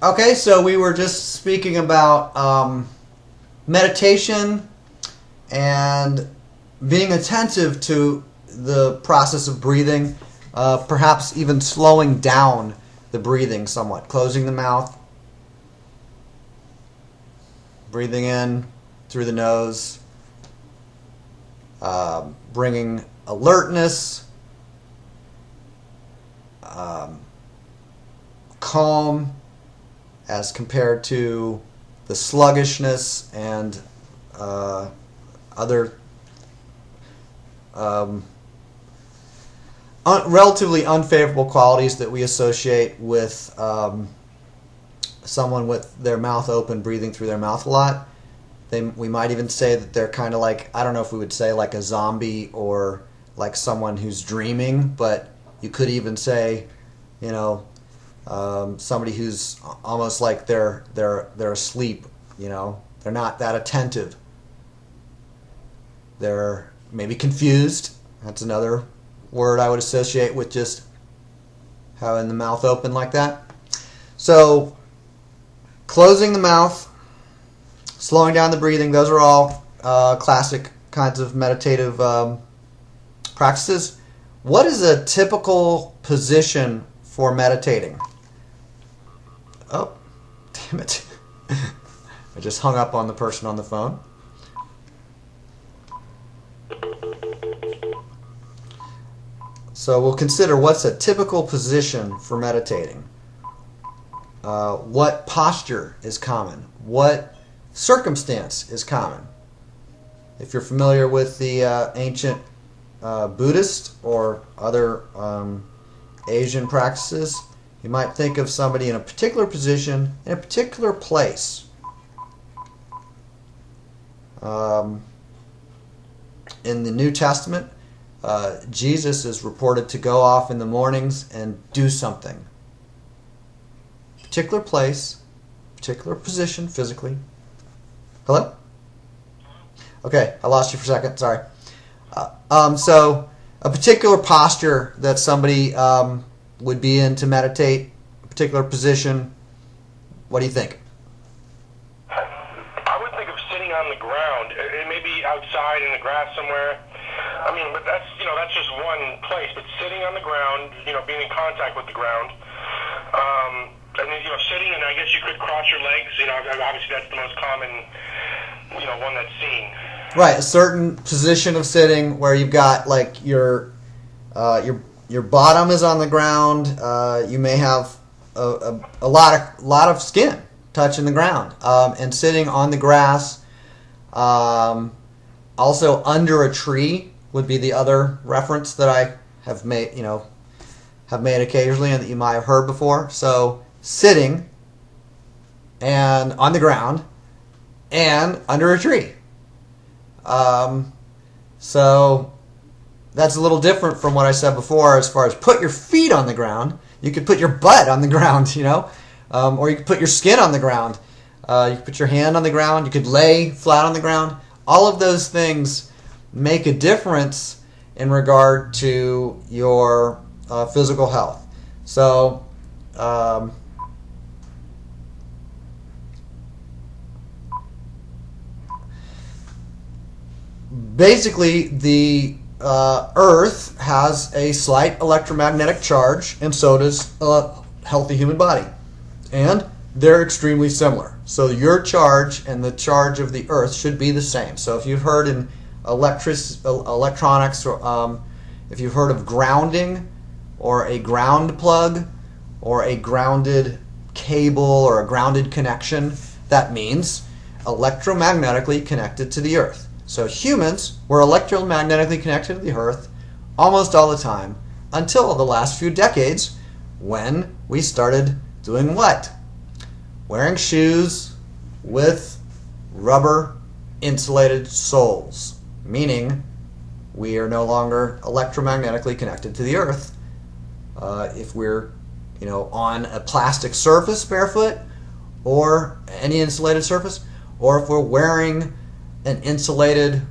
Okay, so we were just speaking about meditation and being attentive to the process of breathing, perhaps even slowing down the breathing somewhat, closing the mouth, breathing in through the nose, bringing alertness, calm, as compared to the sluggishness and other relatively unfavorable qualities that we associate with someone with their mouth open, breathing through their mouth a lot. We might even say that they're kind of like, I don't know if we would say like a zombie or like someone who's dreaming, but you could even say, you know, somebody who's almost like they're asleep. You know, they're not that attentive. They're maybe confused. That's another word I would associate with just having the mouth open like that. So, closing the mouth, slowing down the breathing, those are all classic kinds of meditative practices. What is a typical position for meditating? Oh, damn it. I just hung up on the person on the phone. So we'll consider what's a typical position for meditating. What posture is common? What circumstance is common? If you're familiar with the ancient Buddhist or other Asian practices, you might think of somebody in a particular position, in a particular place. In the New Testament, Jesus is reported to go off in the mornings and do something. Particular place, particular position physically. Hello? Okay, I lost you for a second, sorry. So, a particular posture that somebody would be in to meditate, a particular position, what do you think? I would think of sitting on the ground, maybe outside in the grass somewhere. I mean, but that's just one place. But sitting on the ground, being in contact with the ground, and then sitting, and I guess you could cross your legs. Obviously that's the most common, one that's seen. Right, a certain position of sitting where you've got like your bottom is on the ground. You may have a lot of skin touching the ground, and sitting on the grass. Also, under a tree would be the other reference that I have made occasionally and that you might have heard before. So, sitting and on the ground and under a tree. So that's a little different from what I said before as far as put your feet on the ground. You could put your butt on the ground, or you could put your skin on the ground. You could put your hand on the ground. You could lay flat on the ground. All of those things make a difference in regard to your physical health. So, basically, the Earth has a slight electromagnetic charge, and so does a healthy human body. And they're extremely similar. So your charge and the charge of the Earth should be the same. So if you've heard in electronics, or if you've heard of grounding, or a ground plug, or a grounded cable, or a grounded connection, that means electromagnetically connected to the Earth. So humans were electromagnetically connected to the Earth almost all the time until the last few decades when we started doing what? Wearing shoes with rubber insulated soles, meaning we are no longer electromagnetically connected to the Earth. If we're on a plastic surface barefoot or any insulated surface, or if we're wearing an insulated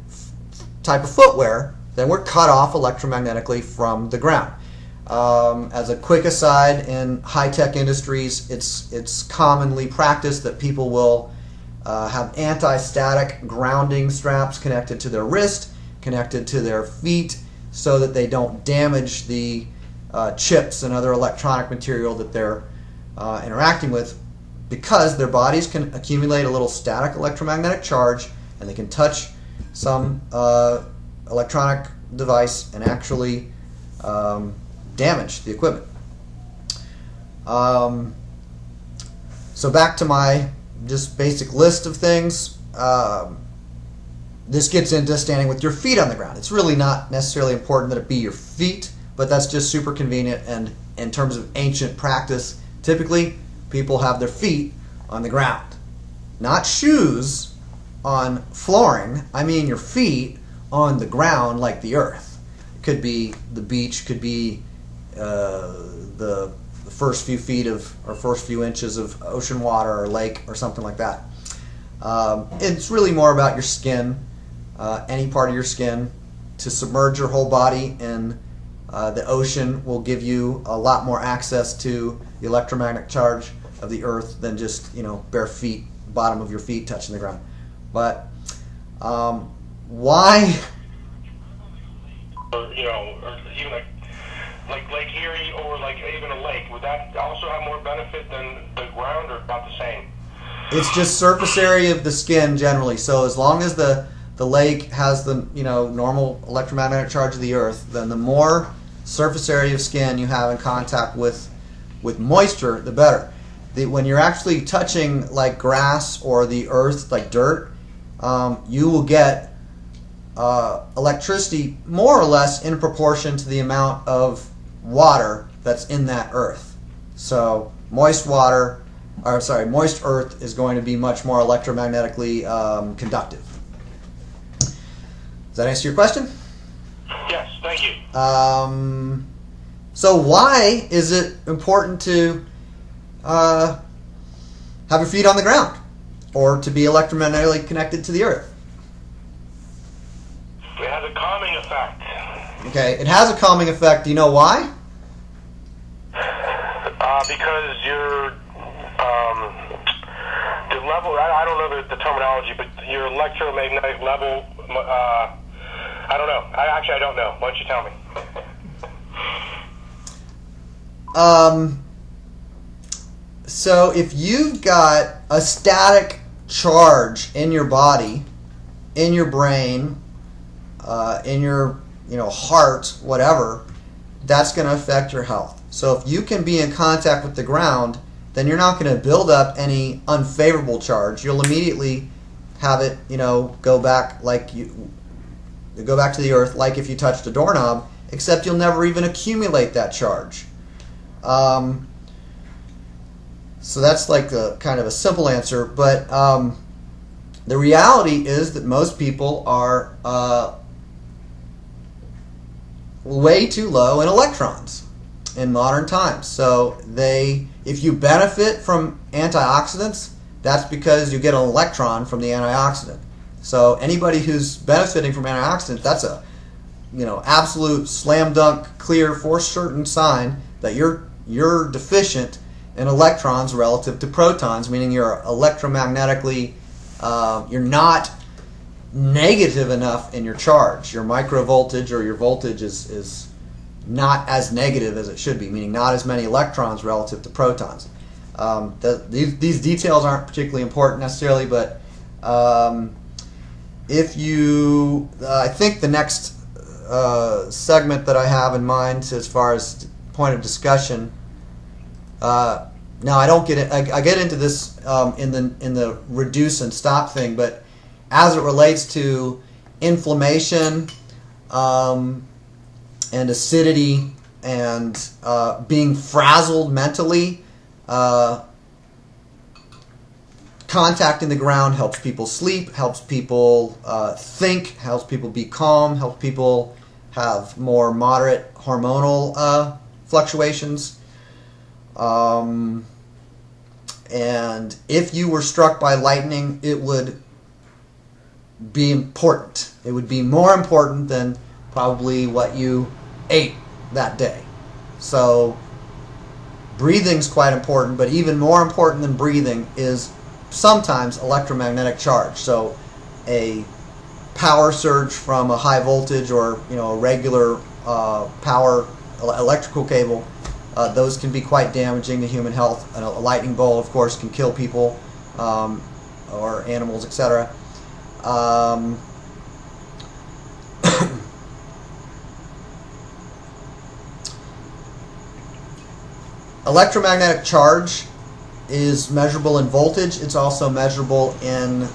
type of footwear, then we're cut off electromagnetically from the ground. As a quick aside, in high-tech industries, it's commonly practiced that people will have anti-static grounding straps connected to their wrist, connected to their feet, so that they don't damage the chips and other electronic material that they're interacting with, because their bodies can accumulate a little static electromagnetic charge, and they can touch some electronic device and actually damage the equipment. So back to my just basic list of things. This gets into standing with your feet on the ground. It's really not necessarily important that it be your feet, but that's just super convenient. And in terms of ancient practice, typically people have their feet on the ground. Not shoes on flooring. I mean your feet on the ground like the earth. It could be the beach, could be the first few feet of, or first few inches of ocean water or lake or something like that. It's really more about your skin, any part of your skin. To submerge your whole body in the ocean will give you a lot more access to the electromagnetic charge of the earth than just, bare feet, bottom of your feet touching the ground. But why? Or even like Lake Erie, or like even a lake, would that also have more benefit than the ground, or about the same? It's just surface area of the skin generally. So as long as the lake has the normal electromagnetic charge of the earth, then the more surface area of skin you have in contact with moisture, the better. When you're actually touching like grass or the earth, like dirt, you will get electricity more or less in proportion to the amount of water that's in that earth. So moist earth is going to be much more electromagnetically conductive. Does that answer your question? Yes, thank you. So why is it important to have your feet on the ground, or to be electromagnetically connected to the earth? It has a calming effect. Okay, it has a calming effect. Do you know why? Because your the level, I don't know the terminology, but your electromagnetic level, I don't know. I don't know. Why don't you tell me? So if you've got a static charge in your body, in your brain, in your heart, whatever, that's going to affect your health. So if you can be in contact with the ground, then you're not going to build up any unfavorable charge. You'll immediately have it, go back to the earth, like if you touched a doorknob, except you'll never even accumulate that charge. So that's like a kind of a simple answer, but the reality is that most people are way too low in electrons in modern times. So if you benefit from antioxidants, that's because you get an electron from the antioxidant. So anybody who's benefiting from antioxidants, that's a absolute slam dunk, clear, for certain sign that you're deficient in electrons relative to protons, meaning you're electromagnetically, you're not negative enough in your charge. Your microvoltage or your voltage is not as negative as it should be, meaning not as many electrons relative to protons. These details aren't particularly important necessarily, but if you, I think the next segment that I have in mind as far as point of discussion, now I don't get it. I get into this in the reduce and stop thing, but as it relates to inflammation and acidity and being frazzled mentally, contacting the ground helps people sleep, helps people think, helps people be calm, helps people have more moderate hormonal fluctuations. And if you were struck by lightning, it would be important. It would be more important than probably what you ate that day. So breathing's quite important, but even more important than breathing is sometimes electromagnetic charge. So a power surge from a high voltage or a regular power electrical cable, those can be quite damaging to human health. And a lightning bolt, of course, can kill people or animals, etc. Electromagnetic charge is measurable in voltage. It's also measurable in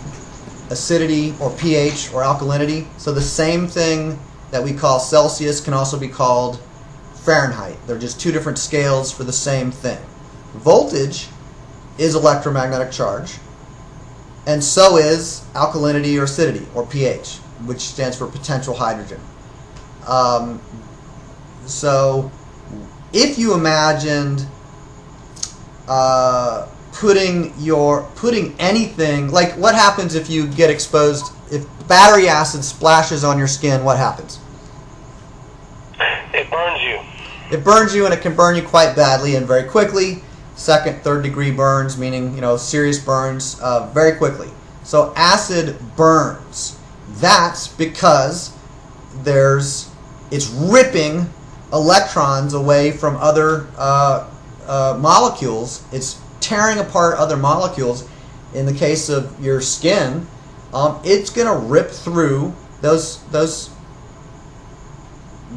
acidity or pH or alkalinity. So the same thing that we call Celsius can also be called Fahrenheit. They're just two different scales for the same thing. Voltage is electromagnetic charge, and so is alkalinity or acidity or pH, which stands for potential hydrogen. So if you imagined putting anything, like what happens if you get exposed, if battery acid splashes on your skin, what happens? It burns you. It burns you, and it can burn you quite badly and very quickly. Second, third degree burns, meaning serious burns very quickly. So acid burns. That's because it's ripping electrons away from other molecules. It's tearing apart other molecules. In the case of your skin, it's going to rip through those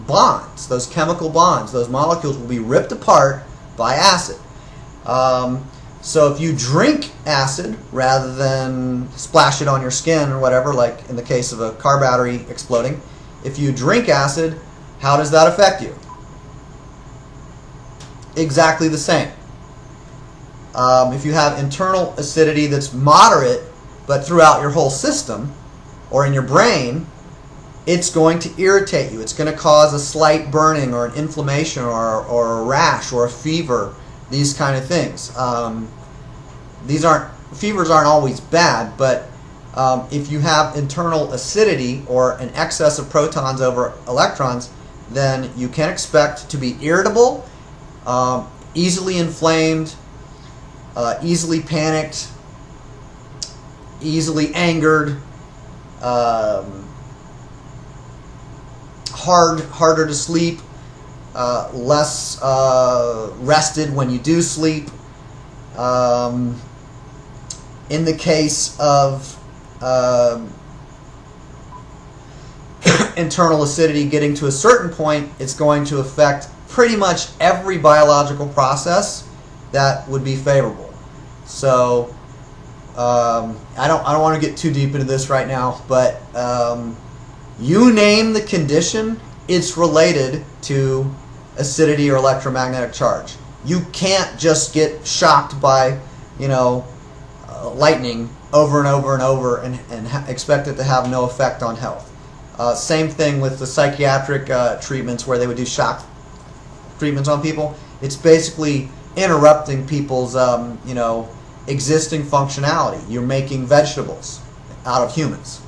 bonds, those chemical bonds. Those molecules will be ripped apart by acid. So if you drink acid rather than splash it on your skin or whatever, like in the case of a car battery exploding, if you drink acid, how does that affect you? Exactly the same. If you have internal acidity that's moderate, but throughout your whole system or in your brain, it's going to irritate you. It's going to cause a slight burning or an inflammation or a rash or a fever, these kind of things. Fevers aren't always bad, but if you have internal acidity or an excess of protons over electrons, then you can expect to be irritable, easily inflamed, easily panicked, easily angered, harder to sleep, less rested when you do sleep. In the case of internal acidity getting to a certain point, it's going to affect pretty much every biological process that would be favorable. So I don't want to get too deep into this right now, but you name the condition, it's related to acidity or electromagnetic charge. You can't just get shocked by lightning over and over and over and expect it to have no effect on health. Same thing with the psychiatric treatments where they would do shock treatments on people. It's basically interrupting people's existing functionality. You're making vegetables out of humans.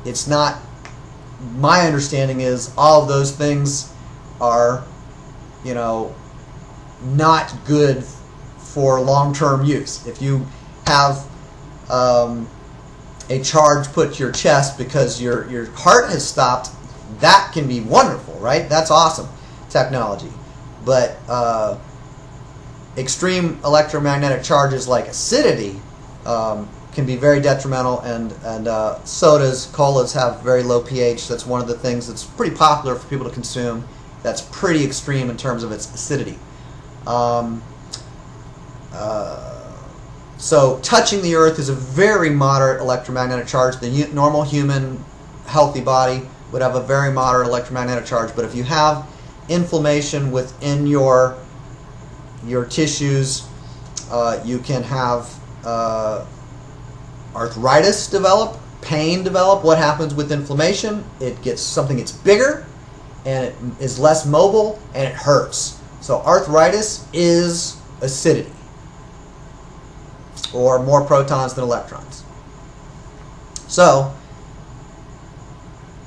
It's not, my understanding is all of those things are not good for long-term use. If you have a charge put to your chest because your heart has stopped, that can be wonderful, right? That's awesome technology. But extreme electromagnetic charges like acidity can be very detrimental, and sodas, colas have very low pH. That's one of the things that's pretty popular for people to consume. That's pretty extreme in terms of its acidity. So touching the earth is a very moderate electromagnetic charge. The normal human healthy body would have a very moderate electromagnetic charge, but if you have inflammation within your tissues, you can have arthritis develop, pain develop. What happens with inflammation? It gets something that's bigger and it is less mobile and it hurts. So arthritis is acidity, or more protons than electrons. So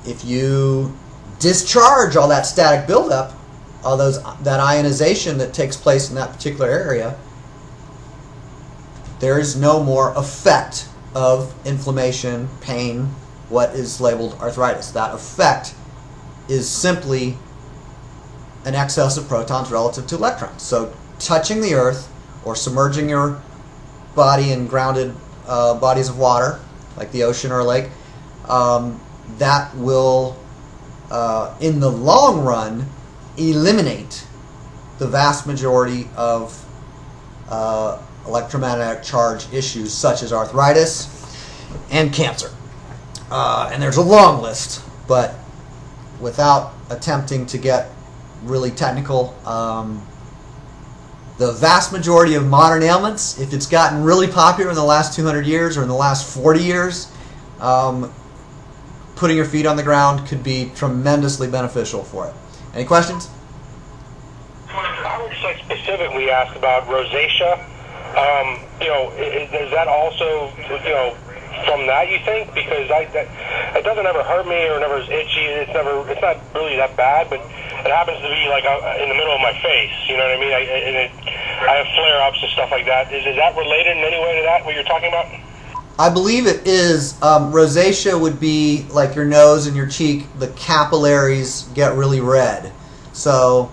if you discharge all that static buildup that ionization that takes place in that particular area, there is no more effect of inflammation, pain, what is labeled arthritis. That effect is simply an excess of protons relative to electrons. So touching the earth or submerging your body in grounded bodies of water, like the ocean or a lake, that will, in the long run, eliminate the vast majority of electromagnetic charge issues such as arthritis and cancer. And there's a long list, but without attempting to get really technical, the vast majority of modern ailments, if it's gotten really popular in the last 200 years or in the last 40 years, putting your feet on the ground could be tremendously beneficial for it. Any questions? I would just like specifically ask about rosacea. Is that also, from that, you think? Because it doesn't ever hurt me or never is itchy. It's not really that bad, but it happens to be like in the middle of my face. You know what I mean? I have flare-ups and stuff like that. Is that related in any way to that, what you're talking about? I believe it is. Rosacea would be like your nose and your cheek. The capillaries get really red. So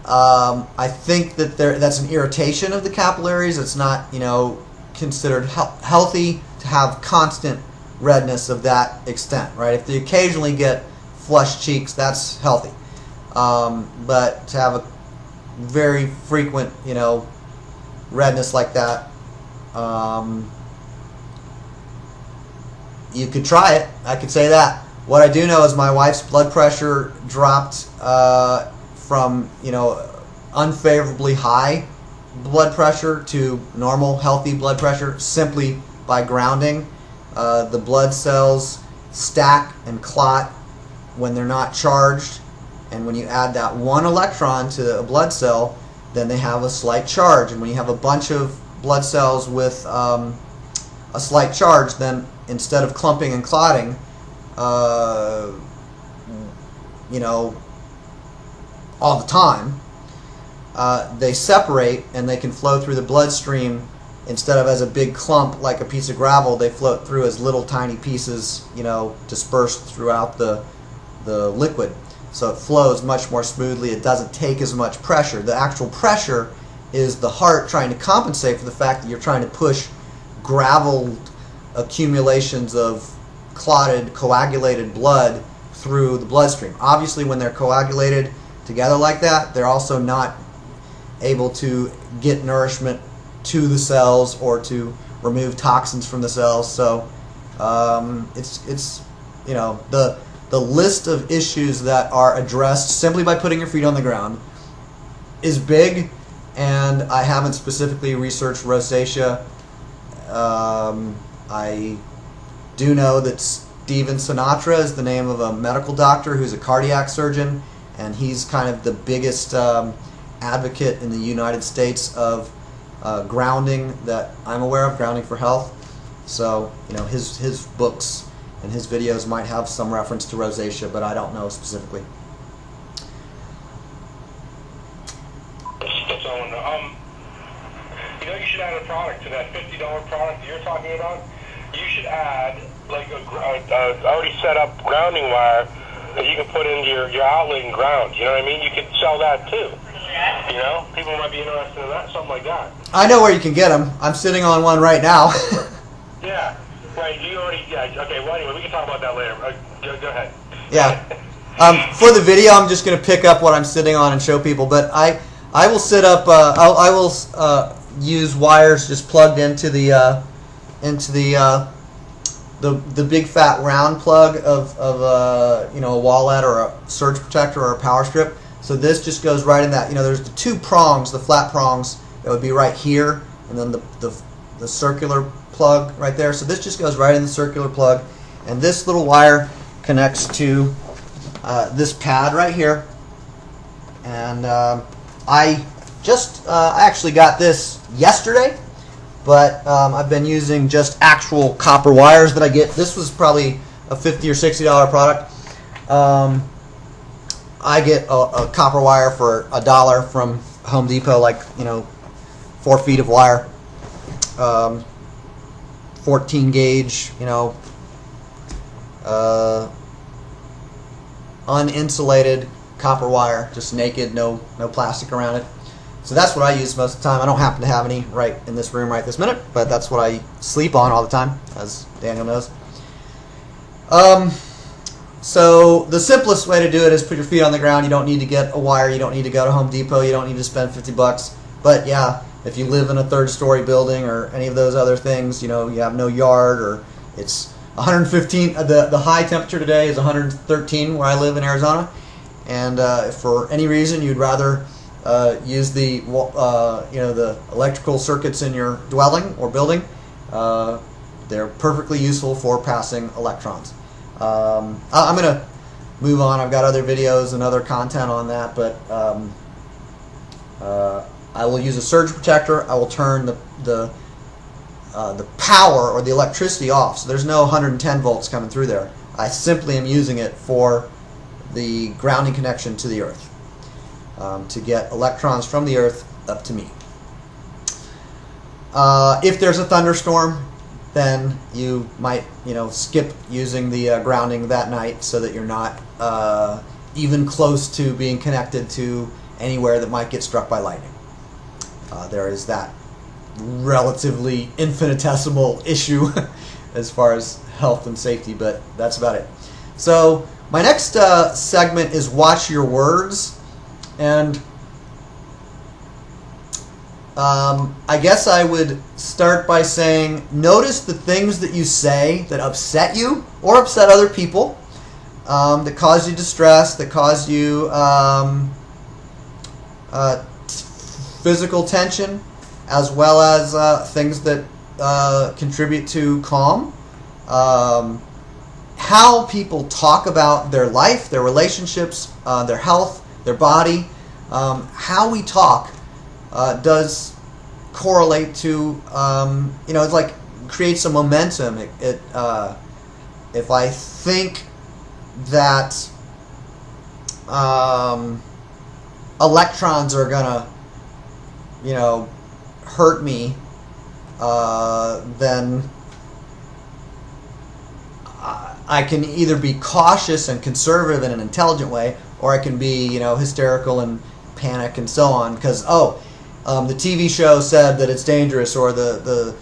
I think that that's an irritation of the capillaries. It's not, considered healthy to have constant redness of that extent, right? If they occasionally get flushed cheeks, that's healthy. But to have a very frequent, redness like that, you could try it. I could say that. What I do know is my wife's blood pressure dropped from, unfavorably high blood pressure to normal, healthy blood pressure simply by grounding. The blood cells stack and clot when they're not charged, and when you add that one electron to a blood cell, then they have a slight charge. And when you have a bunch of blood cells with a slight charge, then instead of clumping and clotting, all the time, they separate and they can flow through the bloodstream. Instead of as a big clump like a piece of gravel, they float through as little tiny pieces, dispersed throughout the liquid. So it flows much more smoothly. It doesn't take as much pressure. The actual pressure is the heart trying to compensate for the fact that you're trying to push gravel accumulations of clotted, coagulated blood through the bloodstream. Obviously, when they're coagulated together like that, they're also not able to get nourishment to the cells or to remove toxins from the cells. So it's the list of issues that are addressed simply by putting your feet on the ground is big, and I haven't specifically researched rosacea. I do know that Steven Sinatra is the name of a medical doctor who's a cardiac surgeon, and he's kind of the biggest advocate in the United States of grounding that I'm aware of, grounding for health. So, his books and his videos might have some reference to rosacea, but I don't know specifically. That's all I know. You should add a product to that $50 product that you're talking about. You should add like a already set up grounding wire that you can put into your outlet and ground. You know what I mean? You could sell that too. People might be interested in that, something like that. I know where you can get them. I'm sitting on one right now. Yeah. Right. You already. Yeah. Okay. Well, anyway, we can talk about that later. Go ahead. Yeah. For the video, I'm just going to pick up what I'm sitting on and show people. But I will sit up. I will use wires just plugged into the big fat round plug of a wallet or a surge protector or a power strip. So this just goes right in that. There's the two prongs, the flat prongs that would be right here, and then the circular plug right there. So this just goes right in the circular plug, and this little wire connects to this pad right here. And I actually got this yesterday, but I've been using just actual copper wires that I get. This was probably a $50 or $60 product. I get a copper wire for $1 from Home Depot, like 4 feet of wire, 14 gauge, uninsulated copper wire, just naked, no plastic around it. So that's what I use most of the time. I don't happen to have any right in this room right this minute, but that's what I sleep on all the time, as Daniel knows. So the simplest way to do it is put your feet on the ground. You don't need to get a wire. You don't need to go to Home Depot. You don't need to spend $50. But yeah, if you live in a third-story building or any of those other things, you have no yard, or it's 115. The high temperature today is 113 where I live in Arizona, and if for any reason you'd rather use the the electrical circuits in your dwelling or building, they're perfectly useful for passing electrons. I'm going to move on. I've got other videos and other content on that, but I will use a surge protector. I will turn the power or the electricity off, so there's no 110 volts coming through there. I simply am using it for the grounding connection to the earth, to get electrons from the earth up to me. If there's a thunderstorm, then you might skip using the grounding that night, so that you're not even close to being connected to anywhere that might get struck by lightning. There is that relatively infinitesimal issue as far as health and safety, but that's about it. So my next segment is watch your words, and I guess I would start by saying, notice the things that you say that upset you or upset other people, that cause you distress, that cause you physical tension, as well as things that contribute to calm. How people talk about their life, their relationships, their health, their body, how we talk does correlate to, it's like creates a momentum. If I think that electrons are gonna, hurt me, then I can either be cautious and conservative in an intelligent way, or I can be, hysterical and panic and so on, because the TV show said that it's dangerous, or the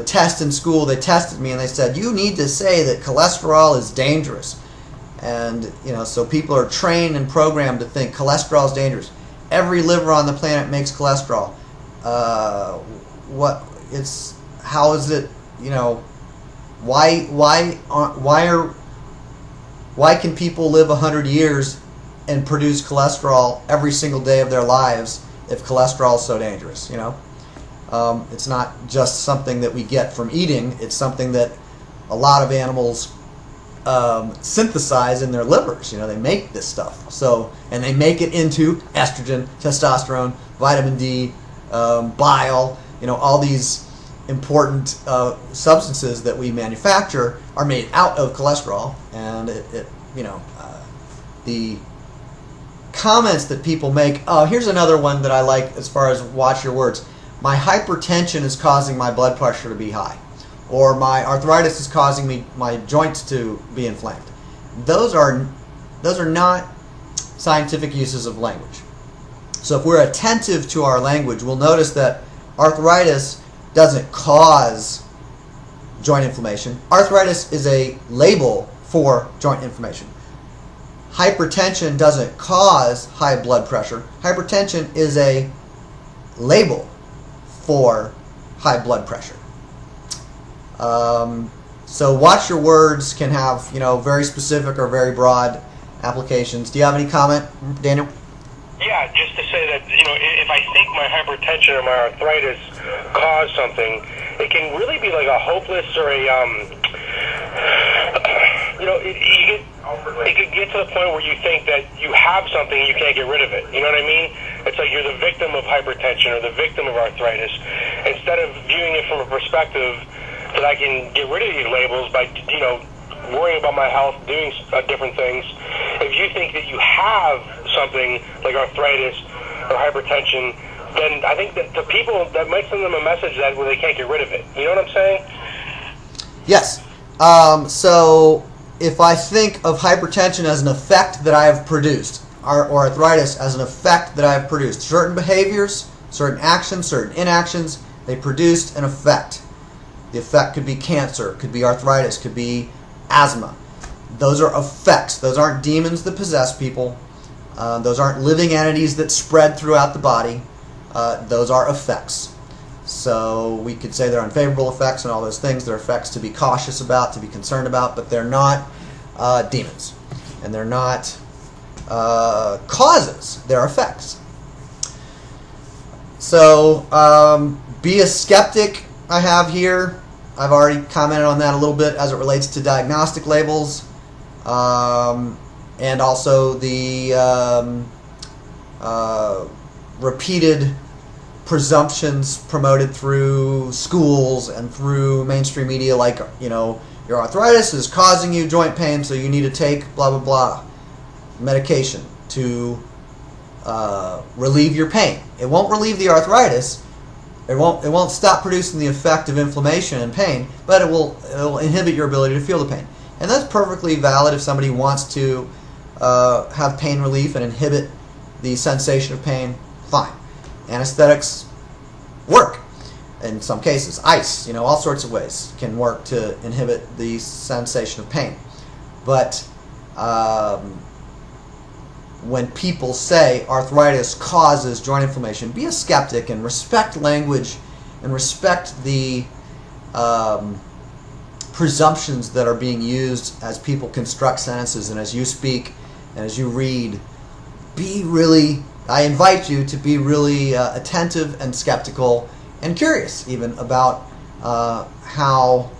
test in school, they tested me and they said, you need to say that cholesterol is dangerous. And so people are trained and programmed to think cholesterol is dangerous. Every liver on the planet makes cholesterol. How is it, why can people live 100 years and produce cholesterol every single day of their lives if cholesterol is so dangerous? It's not just something that we get from eating. It's something that a lot of animals synthesize in their livers. They make this stuff. And they make it into estrogen, testosterone, vitamin D, bile. All these important substances that we manufacture are made out of cholesterol. And the comments that people make. Oh, here's another one that I like as far as watch your words. My hypertension is causing my blood pressure to be high, or my arthritis is causing my joints to be inflamed. Those are not scientific uses of language. So if we're attentive to our language, we'll notice that arthritis doesn't cause joint inflammation. Arthritis is a label for joint inflammation. Hypertension doesn't cause high blood pressure. Hypertension is a label for high blood pressure. So watch your words can have, very specific or very broad applications. Do you have any comment, Daniel? Yeah, just to say that, if I think my hypertension or my arthritis caused something, it can really be like a hopeless or a, it could get to the point where you think that you have something and you can't get rid of it. You know what I mean? It's like you're the victim of hypertension or the victim of arthritis. Instead of viewing it from a perspective that I can get rid of these labels by, worrying about my health, doing different things, If you think that you have something like arthritis or hypertension, then I think that to people, that might send them a message that, well, they can't get rid of it. You know what I'm saying? Yes. So if I think of hypertension as an effect that I have produced, or arthritis as an effect that I have produced, certain behaviors, certain actions, certain inactions, they produced an effect. The effect could be cancer, could be arthritis, could be asthma. Those are effects. Those aren't demons that possess people. Those aren't living entities that spread throughout the body. Those are effects. So we could say they're unfavorable effects and all those things. They're effects to be cautious about, to be concerned about, but they're not demons. And they're not causes. They're effects. So be a skeptic, I have here. I've already commented on that a little bit as it relates to diagnostic labels. And also the repeated presumptions promoted through schools and through mainstream media, like, you know, your arthritis is causing you joint pain, so you need to take blah blah blah medication to relieve your pain. It won't relieve the arthritis. It won't stop producing the effect of inflammation and pain, but it will inhibit your ability to feel the pain. And that's perfectly valid if somebody wants to have pain relief and inhibit the sensation of pain. Fine. Anesthetics work in some cases. Ice, you know, all sorts of ways can work to inhibit the sensation of pain. But when people say arthritis causes joint inflammation, be a skeptic and respect language and respect the presumptions that are being used as people construct sentences and as you speak and as you read. I invite you to be really attentive and skeptical and curious even about how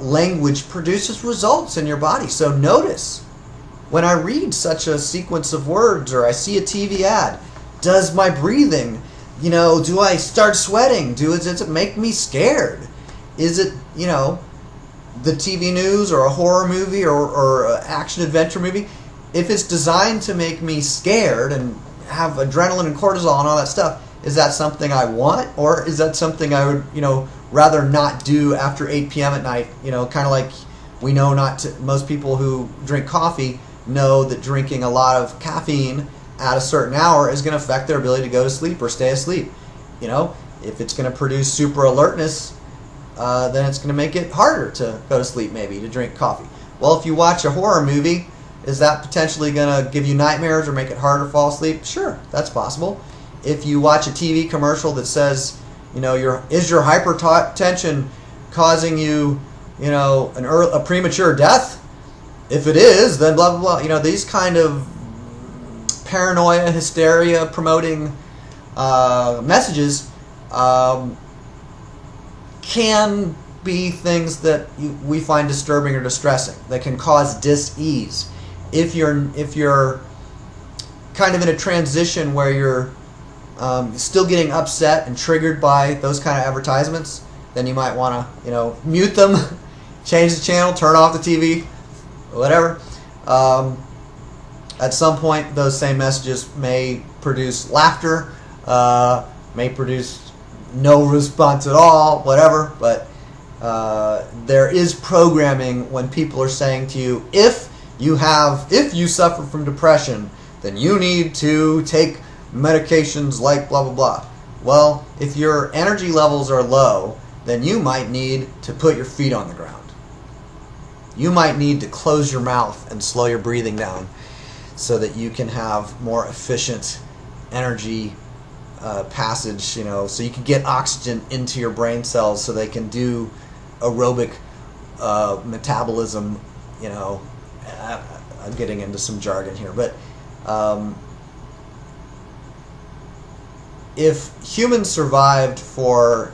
language produces results in your body. So notice when I read such a sequence of words or I see a TV ad, does my breathing, you know, do I start sweating? Does it make me scared? Is it, you know, the TV news or a horror movie or an action adventure movie? If it's designed to make me scared and have adrenaline and cortisol and all that stuff, is that something I want, or is that something I would, you know, rather not do after 8 p.m. at night? You know, kind of like we know not to. Most people who drink coffee know that drinking a lot of caffeine at a certain hour is going to affect their ability to go to sleep or stay asleep. You know, if it's going to produce super alertness, then it's going to make it harder to go to sleep, maybe, to drink coffee. Well, if you watch a horror movie, is that potentially going to give you nightmares or make it harder to fall asleep? Sure, that's possible. If you watch a TV commercial that says, you know, is your hypertension causing you, you know, a premature death? If it is, then blah blah blah. You know, these kind of paranoia, hysteria promoting messages can be things that we find disturbing or distressing. That can cause dis-ease. If you're kind of in a transition where you're still getting upset and triggered by those kind of advertisements, then you might want to, you know, mute them, change the channel, turn off the TV, whatever. At some point, those same messages may produce laughter, may produce no response at all, whatever. But there is programming when people are saying to you, if you suffer from depression, then you need to take medications like blah blah blah. Well, if your energy levels are low, then you might need to put your feet on the ground. You might need to close your mouth and slow your breathing down so that you can have more efficient energy passage, you know, so you can get oxygen into your brain cells so they can do aerobic metabolism, you know. I'm getting into some jargon here, but if humans survived for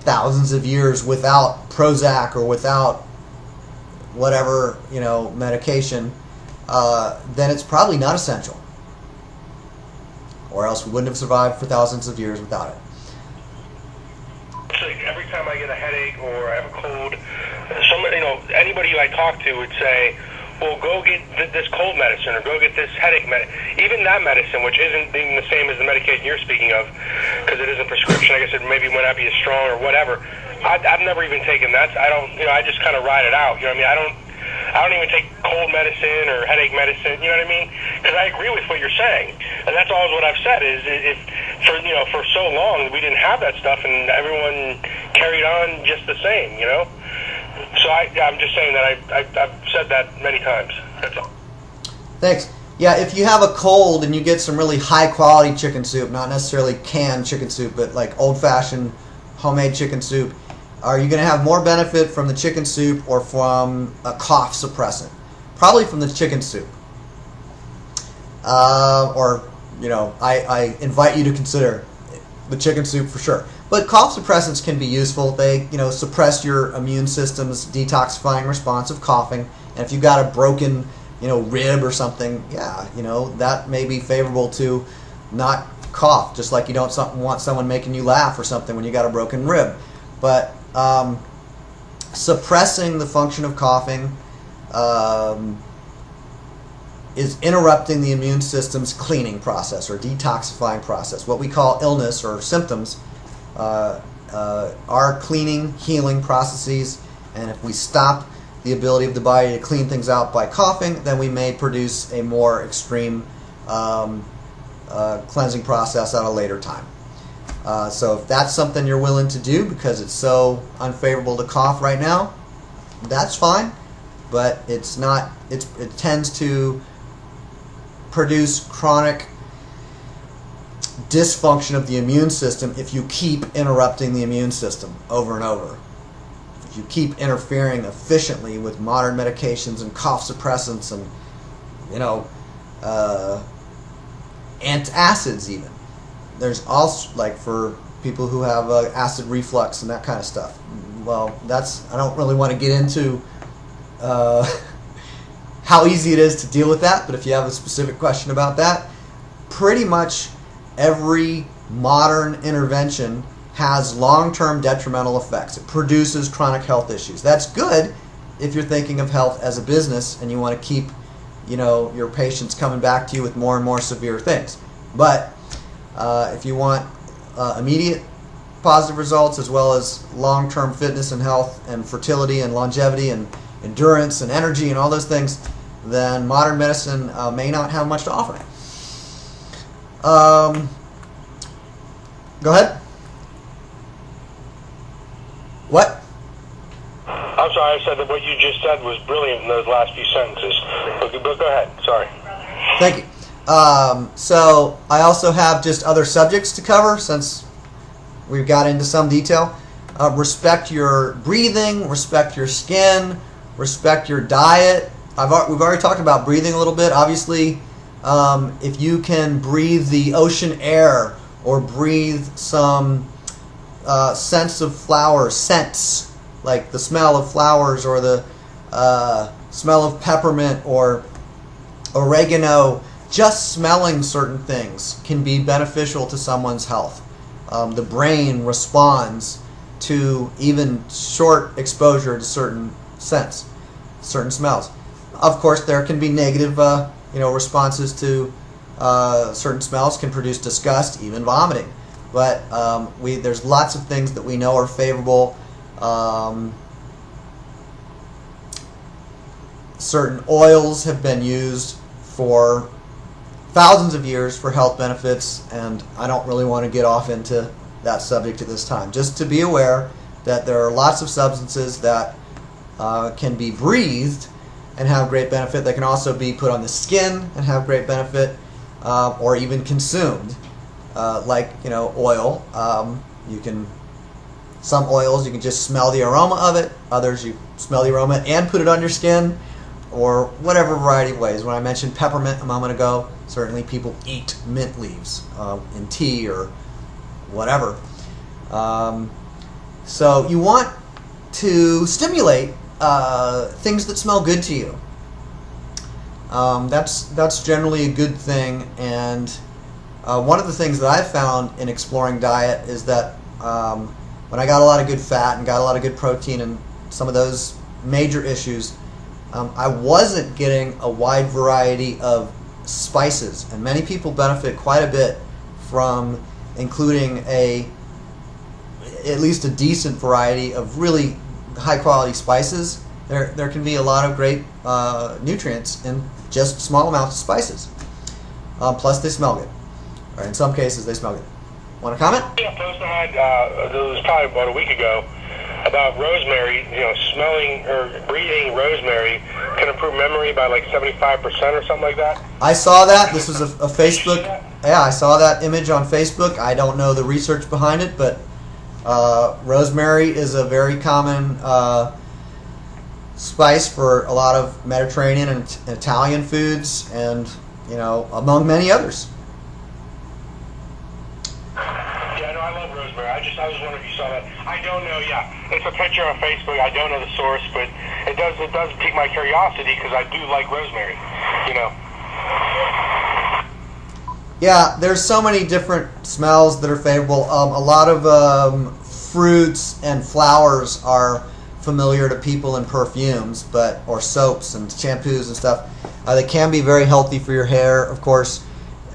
thousands of years without Prozac or without whatever, you know, medication, then it's probably not essential, or else we wouldn't have survived for thousands of years without it. So every time I get a headache or I have a cold, anybody I talk to would say, well, go get this cold medicine or go get this headache medicine. Even that medicine, which isn't even the same as the medication you're speaking of, because it isn't prescription. I guess it maybe might not be as strong or whatever. I've never even taken that. I don't, I just kind of ride it out. You know what I mean? I don't even take cold medicine or headache medicine. You know what I mean? Because I agree with what you're saying, and that's always what I've said. Is if for so long we didn't have that stuff, and everyone carried on just the same. So I'm just saying that I've said that many times. That's all. Thanks. Yeah, if you have a cold and you get some really high quality chicken soup, not necessarily canned chicken soup, but like old fashioned homemade chicken soup, are you going to have more benefit from the chicken soup or from a cough suppressant? Probably from the chicken soup. I invite you to consider the chicken soup for sure. But cough suppressants can be useful. They, suppress your immune system's detoxifying response of coughing. And if you've got a broken, rib or something, that may be favorable to not cough. Just like you don't want someone making you laugh or something when you got a broken rib. But suppressing the function of coughing is interrupting the immune system's cleaning process or detoxifying process. What we call illness or symptoms are cleaning, healing processes, and if we stop the ability of the body to clean things out by coughing, then we may produce a more extreme cleansing process at a later time. So if that's something you're willing to do because it's so unfavorable to cough right now, that's fine, but it's not. It tends to produce chronic dysfunction of the immune system if you keep interrupting the immune system over and over. If you keep interfering efficiently with modern medications and cough suppressants and antacids even. There's also, like, for people who have acid reflux and that kind of stuff. Well, I don't really want to get into how easy it is to deal with that, but if you have a specific question about that, pretty much every modern intervention has long-term detrimental effects. It produces chronic health issues. That's good if you're thinking of health as a business and you want to keep, your patients coming back to you with more and more severe things. But if you want immediate positive results as well as long-term fitness and health and fertility and longevity and endurance and energy and all those things, then modern medicine may not have much to offer. Go ahead. What? I'm sorry, I said that what you just said was brilliant in those last few sentences. But go ahead. Sorry. Thank you. So I also have just other subjects to cover since we've got into some detail. Respect your breathing, respect your skin, respect your diet. We've already talked about breathing a little bit. Obviously, if you can breathe the ocean air or breathe some scents of flowers, scents like the smell of flowers or the smell of peppermint or oregano, just smelling certain things can be beneficial to someone's health. The brain responds to even short exposure to certain scents, certain smells. Of course, there can be negative responses to certain smells, can produce disgust, even vomiting. But there's lots of things that we know are favorable. Certain oils have been used for thousands of years for health benefits, and I don't really want to get off into that subject at this time. Just to be aware that there are lots of substances that can be breathed and have great benefit. They can also be put on the skin and have great benefit, or even consumed, like oil. Some oils you can just smell the aroma of it. Others you smell the aroma and put it on your skin, or whatever variety of ways. When I mentioned peppermint a moment ago, certainly people eat mint leaves in tea or whatever. So you want to stimulate things that smell good to you. That's generally a good thing, and one of the things that I've found in exploring diet is that when I got a lot of good fat and got a lot of good protein and some of those major issues, I wasn't getting a wide variety of spices, and many people benefit quite a bit from including at least a decent variety of really high quality spices. There can be a lot of great nutrients in just small amounts of spices. Plus they smell good. Or in some cases they smell good. Want to comment? Yeah, a post I had, it was probably about a week ago, about rosemary. Smelling or breathing rosemary can improve memory by like 75% or something like that. I saw that. This was a Facebook. Yeah, I saw that image on Facebook. I don't know the research behind it, but rosemary is a very common spice for a lot of Mediterranean and Italian foods, and among many others. Yeah, no, I love rosemary. I was wondering if you saw that. I don't know. Yeah, it's a picture on Facebook. I don't know the source, but it does pique my curiosity because I do like rosemary. Yeah, there's so many different smells that are favorable. A lot of fruits and flowers are familiar to people in perfumes, or soaps and shampoos and stuff. They can be very healthy for your hair, of course,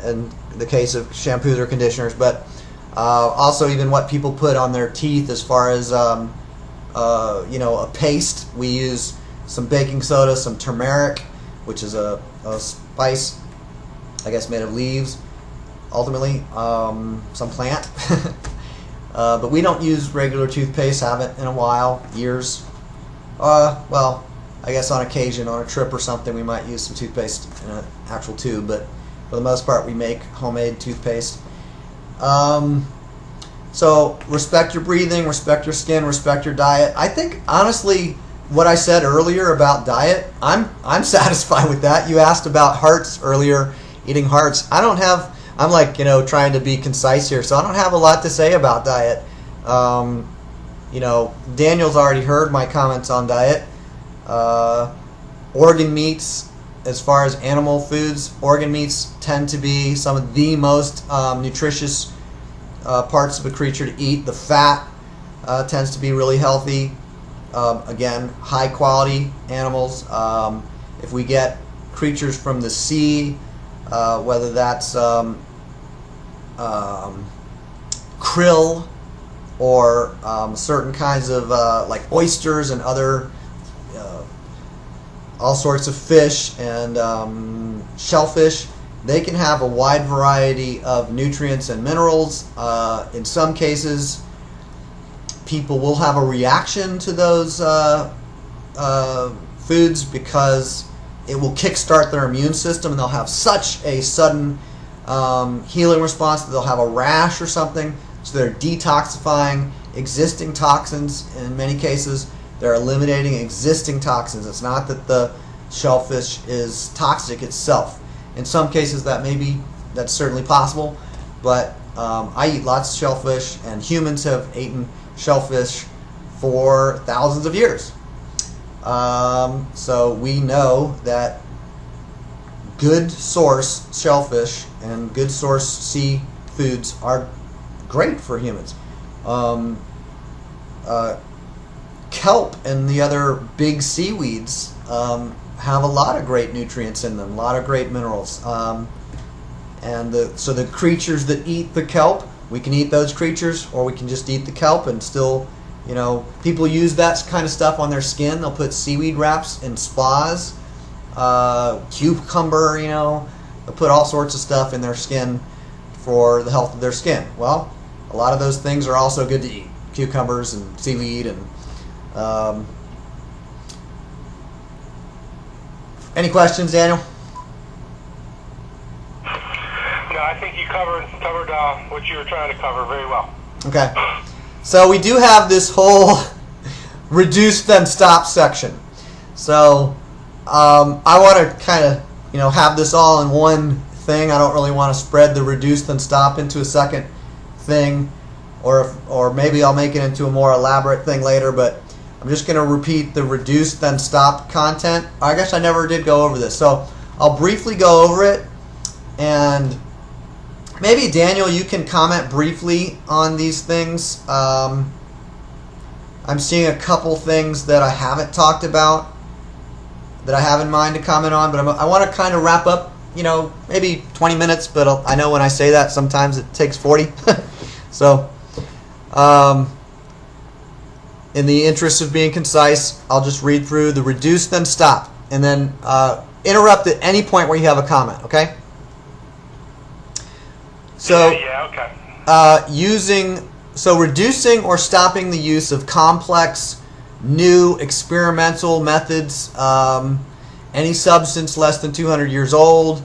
in the case of shampoos or conditioners, but also even what people put on their teeth as far as a paste. We use some baking soda, some turmeric, which is a spice, I guess, made of leaves, ultimately, some plant. But we don't use regular toothpaste, haven't in a while, years. Well, I guess on occasion, on a trip or something, we might use some toothpaste in an actual tube, but for the most part, we make homemade toothpaste. So respect your breathing, respect your skin, respect your diet. I think, honestly, what I said earlier about diet, I'm satisfied with that. You asked about hearts earlier, eating hearts. I'm like, trying to be concise here, so I don't have a lot to say about diet. Daniel's already heard my comments on diet. Organ meats, as far as animal foods, organ meats tend to be some of the most nutritious parts of a creature to eat. The fat tends to be really healthy. Again, high quality animals. If we get creatures from the sea, whether that's krill or certain kinds of like oysters and other all sorts of fish and shellfish, they can have a wide variety of nutrients and minerals. In some cases, people will have a reaction to those foods because it will kickstart their immune system, and they'll have such a sudden healing response that they'll have a rash or something. So they're detoxifying existing toxins. In many cases, they're eliminating existing toxins. It's not that the shellfish is toxic itself. In some cases, that's certainly possible, but I eat lots of shellfish, and humans have eaten shellfish for thousands of years. So we know that good source shellfish and good source sea foods are great for humans. Kelp and the other big seaweeds have a lot of great nutrients in them, a lot of great minerals. So the creatures that eat the kelp, we can eat those creatures, or we can just eat the kelp and still, people use that kind of stuff on their skin. They'll put seaweed wraps in spas, cucumber, they'll put all sorts of stuff in their skin for the health of their skin. Well, a lot of those things are also good to eat. Cucumbers and seaweed and any questions, Daniel? No, I think you covered what you were trying to cover very well. Okay. So we do have this whole reduce then stop section. So I want to kind of have this all in one thing. I don't really want to spread the reduce then stop into a second thing, or maybe I'll make it into a more elaborate thing later, but I'm just going to repeat the reduce then stop content. I guess I never did go over this, so I'll briefly go over it, and maybe Daniel, you can comment briefly on these things. I'm seeing a couple things that I haven't talked about. that I have in mind to comment on, but I want to kind of wrap up, maybe 20 minutes, but I know when I say that sometimes it takes 40. So, in the interest of being concise, I'll just read through the reduce, then stop, and then interrupt at any point where you have a comment, okay? So, okay. Reducing or stopping the use of complex, new, experimental methods, any substance less than 200 years old,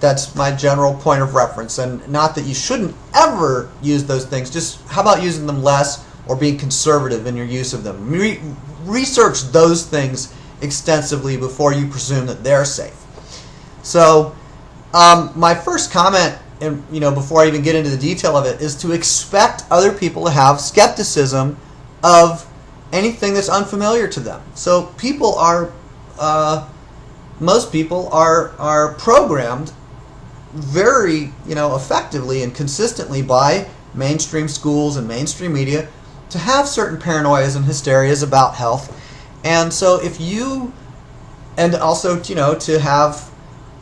that's my general point of reference. And not that you shouldn't ever use those things, just how about using them less or being conservative in your use of them. Research those things extensively before you presume that they're safe. So, my first comment, and before I even get into the detail of it, is to expect other people to have skepticism of anything that's unfamiliar to them. So people are, most people are programmed very, effectively and consistently by mainstream schools and mainstream media to have certain paranoias and hysterias about health. And so if you, and also, to have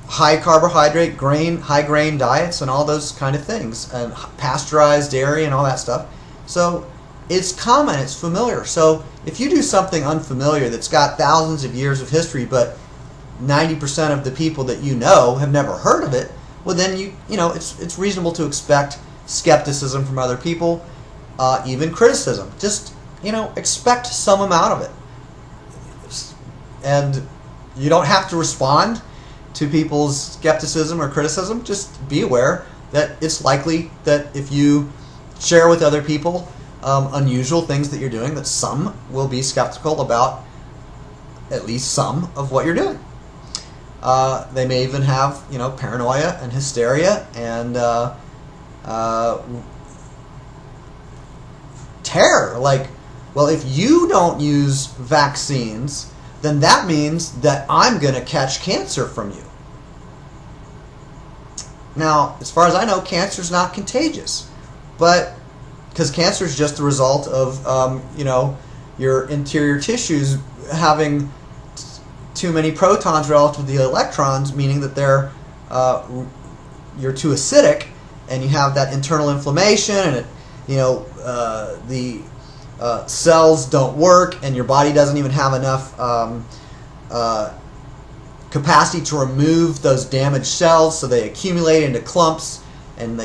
high carbohydrate, high grain diets and all those kind of things, and pasteurized dairy and all that stuff. So it's common, it's familiar. So if you do something unfamiliar that's got thousands of years of history, but 90% of the people that you know have never heard of it, well then it's reasonable to expect skepticism from other people, even criticism. Just expect some amount of it, and you don't have to respond to people's skepticism or criticism. Just be aware that it's likely that if you share with other people unusual things that you're doing, that some will be skeptical about at least some of what you're doing. They may even have, paranoia and hysteria and terror. Like, well, if you don't use vaccines, then that means that I'm going to catch cancer from you. Now, as far as I know, cancer is not contagious, but because cancer is just the result of, your interior tissues having too many protons relative to the electrons, meaning that you're too acidic, and you have that internal inflammation, and the cells don't work, and your body doesn't even have enough capacity to remove those damaged cells, so they accumulate into clumps, and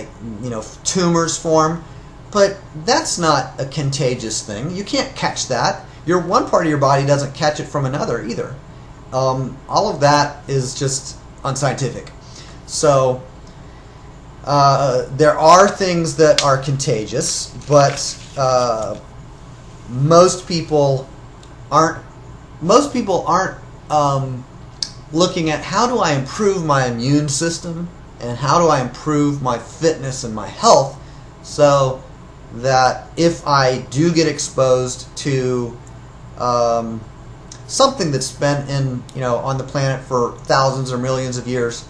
tumors form. But that's not a contagious thing. You can't catch that. One part of your body doesn't catch it from another either. All of that is just unscientific. So there are things that are contagious, but most people aren't looking at how do I improve my immune system and how do I improve my fitness and my health, so that if I do get exposed to something that's been on the planet for thousands or millions of years,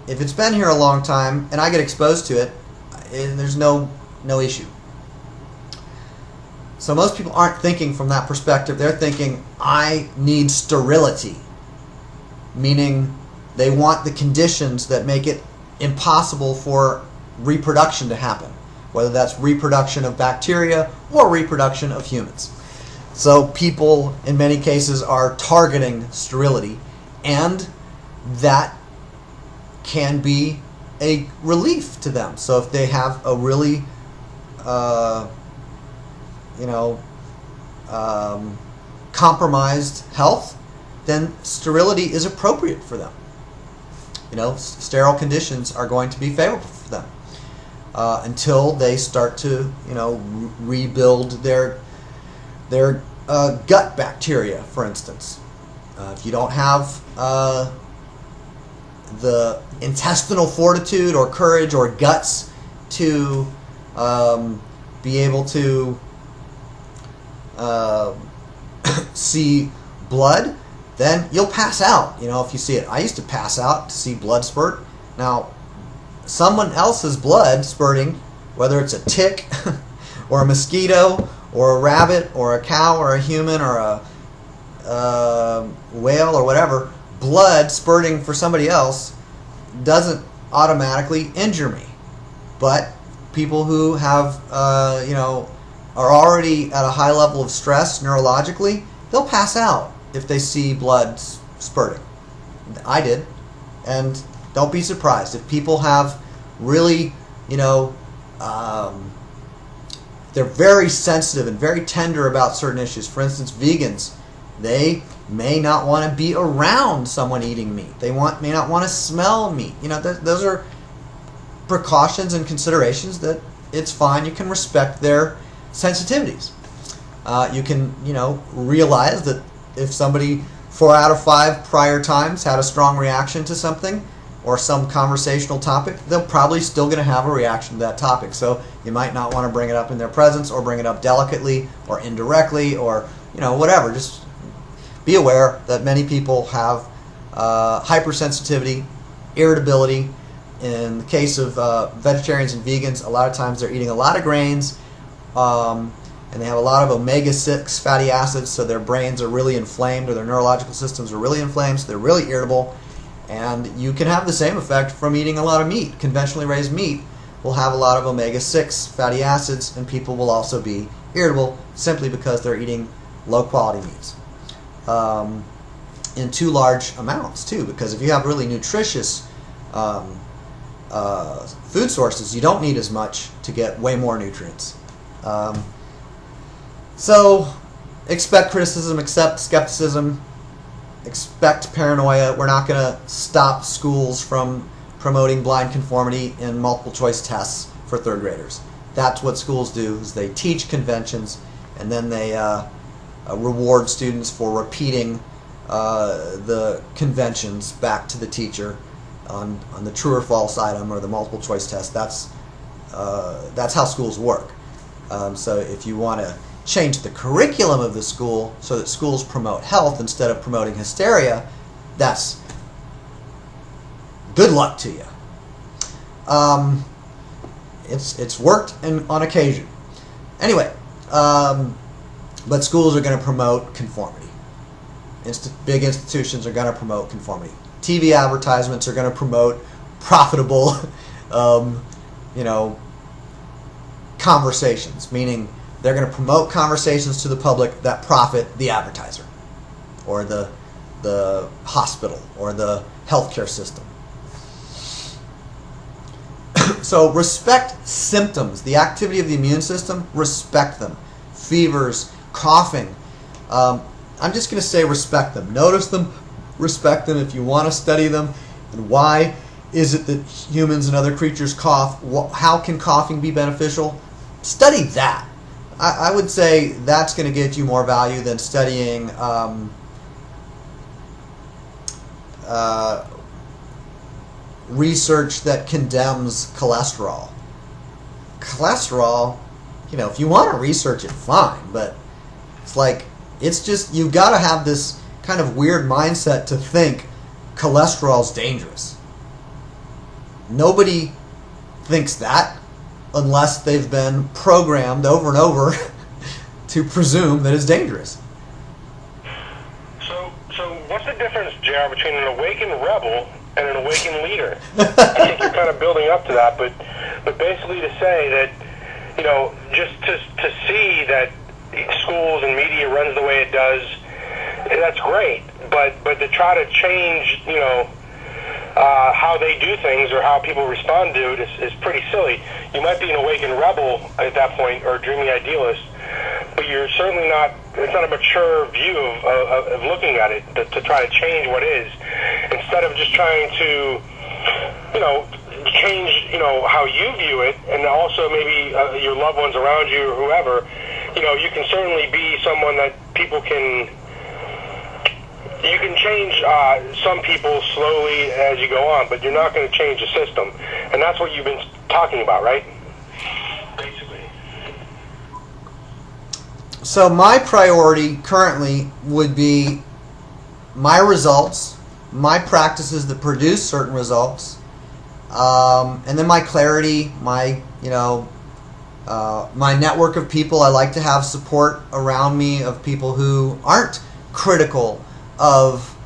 if it's been here a long time and I get exposed to it, there's no issue. So most people aren't thinking from that perspective. They're thinking, I need sterility, meaning they want the conditions that make it impossible for reproduction to happen, whether that's reproduction of bacteria or reproduction of humans. So people, in many cases, are targeting sterility, and that can be a relief to them. So if they have a really, compromised health, then sterility is appropriate for them. Sterile conditions are going to be favorable for them until they start to, rebuild their gut bacteria, for instance. If you don't have the intestinal fortitude or courage or guts to be able to see blood, then you'll pass out, if you see it. I used to pass out to see blood spurt. Now, someone else's blood spurting, whether it's a tick or a mosquito or a rabbit or a cow or a human or whale or whatever, blood spurting for somebody else doesn't automatically injure me. But people who have, are already at a high level of stress neurologically, they'll pass out if they see blood spurting. I did. And don't be surprised if people have really, they're very sensitive and very tender about certain issues. For instance, vegans, they may not want to be around someone eating meat. They may not want to smell meat. Those are precautions and considerations that it's fine. You can respect their sensitivities. You can, realize that if somebody 4 out of 5 prior times had a strong reaction to something or some conversational topic, they're probably still going to have a reaction to that topic. So you might not want to bring it up in their presence or bring it up delicately or indirectly or, whatever. Just be aware that many people have hypersensitivity, irritability. In the case of vegetarians and vegans, a lot of times they're eating a lot of grains, and they have a lot of omega-6 fatty acids, so their brains are really inflamed or their neurological systems are really inflamed, so they're really irritable. And you can have the same effect from eating a lot of meat. Conventionally raised meat will have a lot of omega-6 fatty acids, and people will also be irritable simply because they're eating low-quality meats. In too large amounts, too, because if you have really nutritious food sources, you don't need as much to get way more nutrients. So expect criticism, accept skepticism, expect paranoia. We're not going to stop schools from promoting blind conformity in multiple choice tests for third graders. That's what schools do, is they teach conventions and then they reward students for repeating the conventions back to the teacher on the true or false item or the multiple choice test. That's how schools work. So if you want to change the curriculum of the school so that schools promote health instead of promoting hysteria, that's good luck to you. It's worked on occasion. Anyway, but schools are going to promote conformity. Big institutions are going to promote conformity. TV advertisements are going to promote profitable, conversations, meaning they're going to promote conversations to the public that profit the advertiser or the hospital or the healthcare system. So respect symptoms, the activity of the immune system, respect them. Fevers, coughing. I'm just going to say respect them. Notice them, respect them if you want to study them. And why is it that humans and other creatures cough? How can coughing be beneficial? Study that. I would say that's going to get you more value than studying research that condemns cholesterol. Cholesterol, if you want to research it, fine, but it's just, you've got to have this kind of weird mindset to think cholesterol's dangerous. Nobody thinks that unless they've been programmed over and over to presume that it's dangerous. So what's the difference, JR, between an awakened rebel and an awakened leader? I think you're kind of building up to that, but basically to say that, just to see that schools and media runs the way it does, that's great, but to try to change, how they do things or how people respond to it is pretty silly. You might be an awakened rebel at that point or a dreamy idealist, but you're certainly not, it's not a mature view of looking at it to try to change what is, instead of just trying to, change, how you view it, and also maybe your loved ones around you or whoever. You can certainly be someone that people can, you can change some people slowly as you go on, but you're not going to change the system. And that's what you've been talking about, right? Basically. So my priority currently would be my results, my practices that produce certain results, and then my clarity, my network of people. I like to have support around me of people who aren't critical of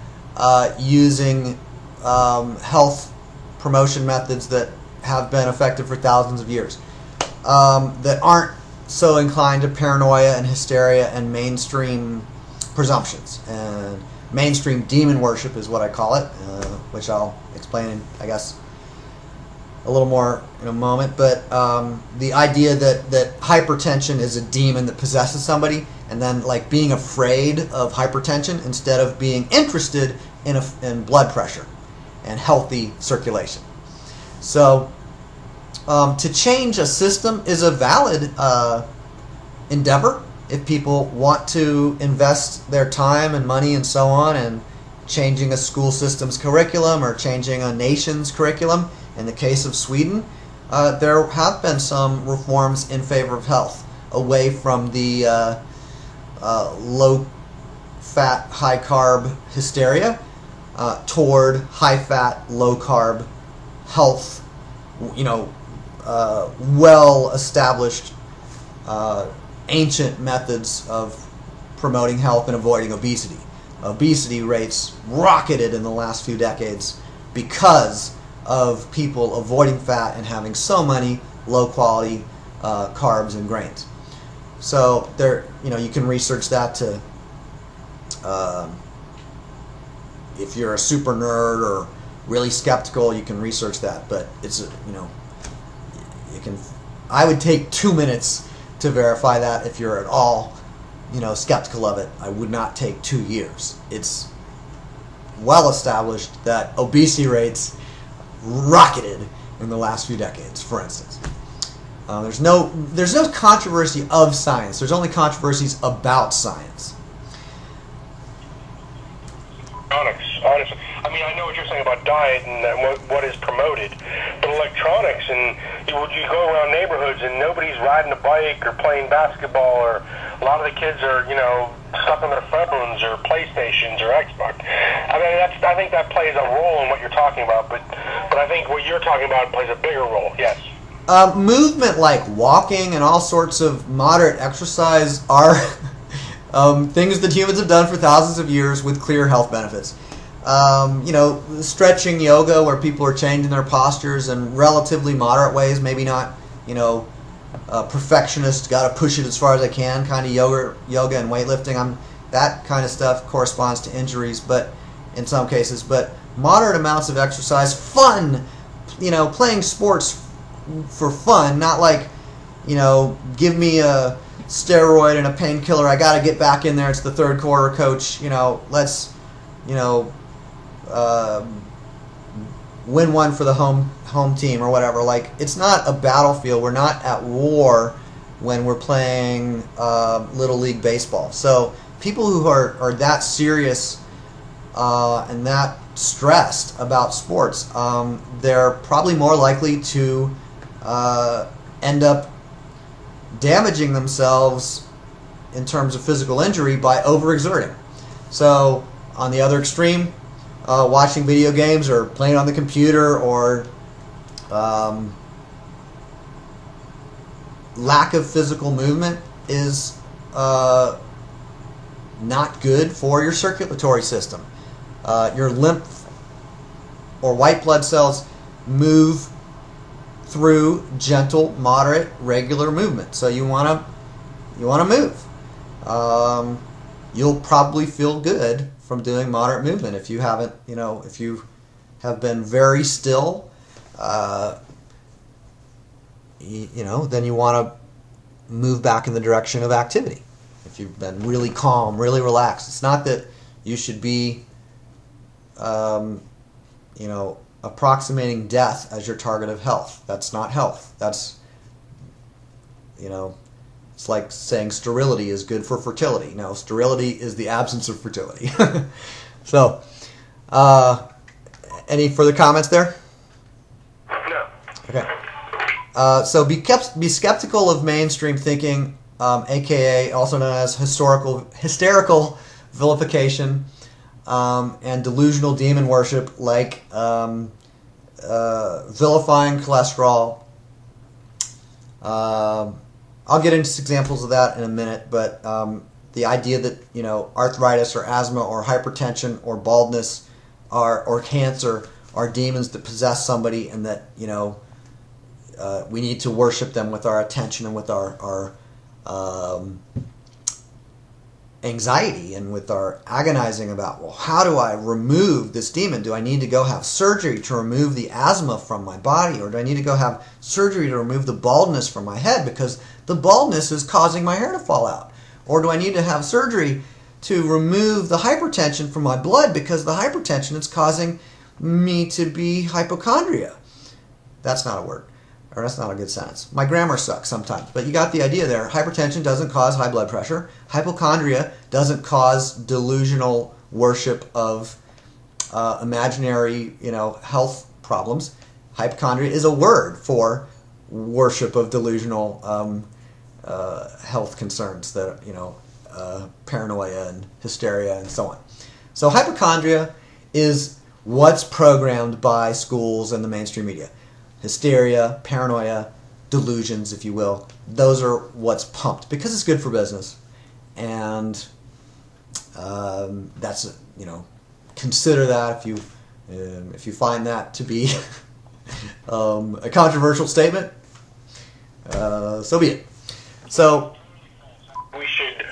using health promotion methods that have been effective for thousands of years, that aren't so inclined to paranoia and hysteria and mainstream presumptions. And mainstream demon worship is what I call it, which I'll explain in, I guess, a little more in a moment. But the idea that hypertension is a demon that possesses somebody, and then like being afraid of hypertension instead of being interested in blood pressure and healthy circulation. So to change a system is a valid endeavor if people want to invest their time and money and so on in changing a school system's curriculum or changing a nation's curriculum. In the case of Sweden, there have been some reforms in favor of health, away from the low-fat, high-carb hysteria toward high-fat, low-carb health, well-established ancient methods of promoting health and avoiding obesity. Obesity rates rocketed in the last few decades because of people avoiding fat and having so many low-quality carbs and grains. So there, you can research that to, if you're a super nerd or really skeptical, you can research that. But it's, you can. I would take 2 minutes to verify that. If you're at all, skeptical of it, I would not take 2 years. It's well established that obesity rates rocketed in the last few decades, for instance. There's no controversy of science. There's only controversies about science. Honestly, I mean, I know what you're saying about diet and what is promoted, but electronics, and you go around neighborhoods and nobody's riding a bike or playing basketball, or a lot of the kids are, stuck on their phones or PlayStations or Xbox. I mean, I think that plays a role in what you're talking about, but I think what you're talking about plays a bigger role. Yes. Movement like walking and all sorts of moderate exercise are things that humans have done for thousands of years with clear health benefits. Stretching yoga, where people are changing their postures in relatively moderate ways, maybe not, perfectionist, got to push it as far as I can kind of yoga and weightlifting. That kind of stuff corresponds to injuries, but in some cases. But moderate amounts of exercise, fun, playing sports for fun, not like, give me a steroid and a painkiller, I got to get back in there, it's the third quarter, coach, let's, win one for the home team or whatever. Like, it's not a battlefield. We're not at war when we're playing Little League baseball. So people who are that serious and that stressed about sports, they're probably more likely to end up damaging themselves in terms of physical injury by overexerting. So on the other extreme, watching video games or playing on the computer, or lack of physical movement is not good for your circulatory system. Your lymph or white blood cells move through gentle, moderate, regular movement. So you want to move. You'll probably feel good from doing moderate movement. If you haven't, if you have been very still, then you want to move back in the direction of activity. If you've been really calm, really relaxed, it's not that you should be, approximating death as your target of health. That's not health. That's, it's like saying sterility is good for fertility. No, sterility is the absence of fertility. So, any further comments there? No. Okay. So be skeptical of mainstream thinking, aka also known as hysterical vilification, and delusional demon worship, like vilifying cholesterol. I'll get into examples of that in a minute, but the idea that, you know, arthritis or asthma or hypertension or baldness or cancer are demons that possess somebody, and that, you know, we need to worship them with our attention and with our anxiety and with our agonizing about, well, how do I remove this demon? Do I need to go have surgery to remove the asthma from my body, or do I need to go have surgery to remove the baldness from my head because the baldness is causing my hair to fall out? Or do I need to have surgery to remove the hypertension from my blood because the hypertension is causing me to be hypochondria? That's not a word. Or that's not a good sentence. My grammar sucks sometimes, but you got the idea there. Hypertension doesn't cause high blood pressure. Hypochondria doesn't cause delusional worship of imaginary, you know, health problems. Hypochondria is a word for worship of delusional health concerns, that, you know, paranoia and hysteria and so on. So hypochondria is what's programmed by schools and the mainstream media. Hysteria, paranoia, delusions, if you will. Those are what's pumped because it's good for business. And that's, you know, consider that if you find that to be a controversial statement, so be it. So we should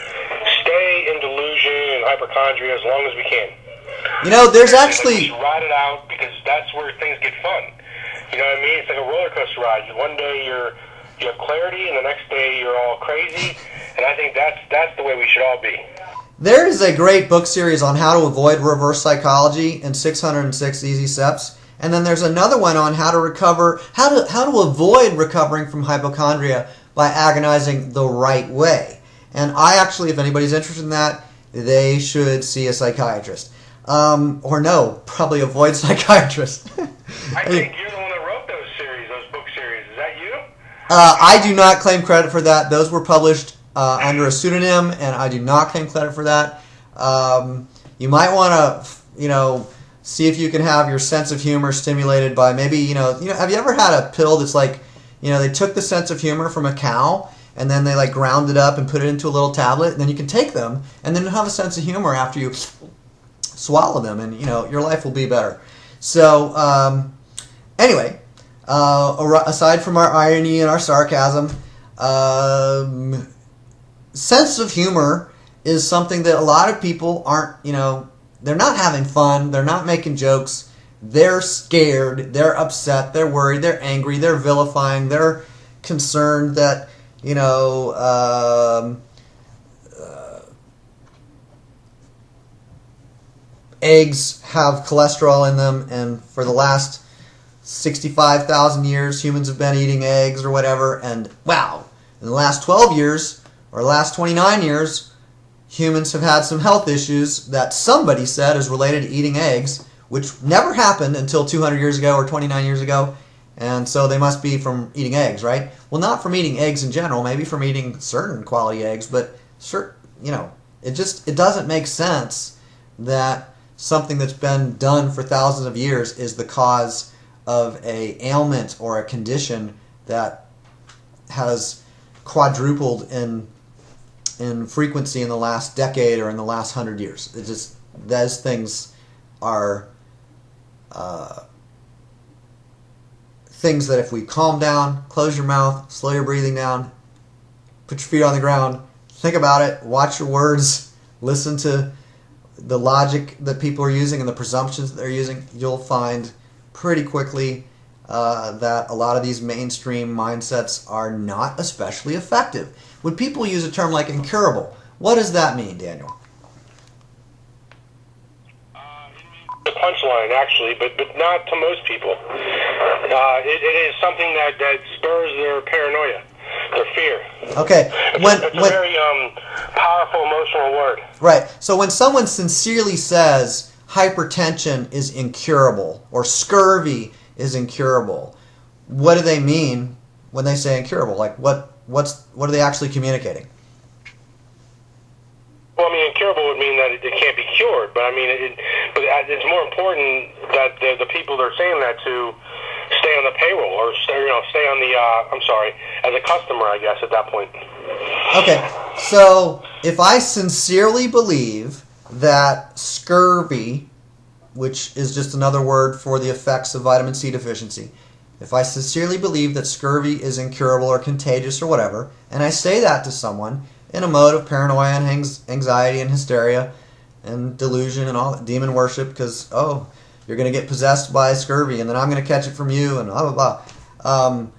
stay in delusion and hypochondria as long as we can. You know, there's We actually... should ride it out because that's where things get fun. You know what I mean? It's like a roller coaster ride. One day you have clarity, and the next day you're all crazy. And I think that's the way we should all be. There is a great book series on how to avoid reverse psychology in 606 Easy Steps. And then there's another one on how to recover, how to avoid recovering from hypochondria by agonizing the right way. And I actually, if anybody's interested in that, they should see a psychiatrist. Or no, probably avoid psychiatrists. I think you're the one that wrote those book series. Is that you? I do not claim credit for that. Those were published under a pseudonym, and I do not claim credit for that. You might want to, you know, see if you can have your sense of humor stimulated by maybe, you know, have you ever had a pill that's like, you know, they took the sense of humor from a cow and then they like ground it up and put it into a little tablet, and then you can take them and then you'll have a sense of humor after you swallow them, and, you know, your life will be better. So, anyway, aside from our irony and our sarcasm, sense of humor is something that a lot of people aren't, you know, they're not having fun, they're not making jokes, they're scared, they're upset, they're worried, they're angry, they're vilifying, they're concerned that, you know, eggs have cholesterol in them, and for the last 65,000 years humans have been eating eggs or whatever, and wow, in the last 12 years or last 29 years humans have had some health issues that somebody said is related to eating eggs, which never happened until 200 years ago or 29 years ago, and so they must be from eating eggs, right? Well, not from eating eggs in general, maybe from eating certain quality eggs, but you know, it doesn't make sense that something that's been done for thousands of years is the cause of a ailment or a condition that has quadrupled in frequency in the last decade or in the last 100 years. It just, those things are things that if we calm down, close your mouth, slow your breathing down, put your feet on the ground, think about it, watch your words, listen to the logic that people are using and the presumptions that they're using, you'll find pretty quickly that a lot of these mainstream mindsets are not especially effective. When people use a term like incurable, what does that mean, Daniel? The punchline, actually, but not to most people. It is something that spurs their paranoia, their fear. Okay. It's a very powerful emotional word. Right. So when someone sincerely says hypertension is incurable or scurvy is incurable, what do they mean when they say incurable? Like what are they actually communicating? Well, I mean, incurable would mean that it can't be cured, but I mean, it's more important that the people they're saying that to stay on the payroll or stay on the, as a customer, I guess, at that point. Okay, so if I sincerely believe that scurvy, which is just another word for the effects of vitamin C deficiency, if I sincerely believe that scurvy is incurable or contagious or whatever, and I say that to someone in a mode of paranoia and anxiety and hysteria and delusion and all that demon worship, because, oh, you're going to get possessed by scurvy and then I'm going to catch it from you and blah, blah, blah.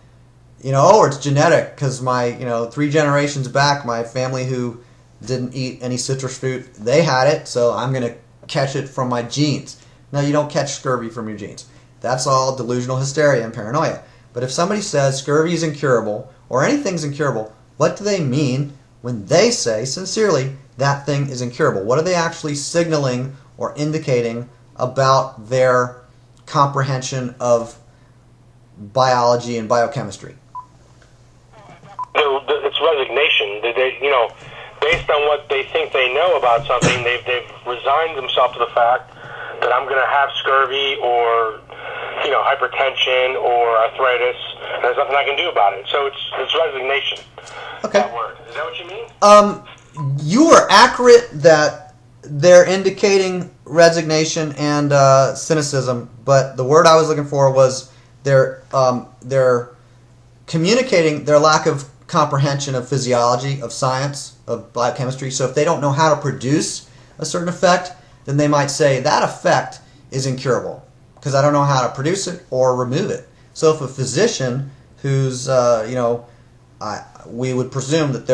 Or it's genetic because my, 3 generations back, my family who didn't eat any citrus fruit, they had it, so I'm going to catch it from my genes. No, you don't catch scurvy from your genes. That's all delusional hysteria and paranoia. But if somebody says scurvy is incurable or anything's incurable, what do they mean when they say sincerely that thing is incurable? What are they actually signaling or indicating about their comprehension of biology and biochemistry? It's resignation. Based on what they think they know about something, they've resigned themselves to the fact that I'm going to have scurvy or hypertension or arthritis, and there's nothing I can do about it. So it's resignation. Okay. That word. Is that what you mean? You are accurate that they're indicating resignation and cynicism, but the word I was looking for was they're communicating their lack of comprehension of physiology, of science, of biochemistry. So if they don't know how to produce a certain effect, then they might say that effect is incurable because I don't know how to produce it or remove it. So if a physician who's we would presume that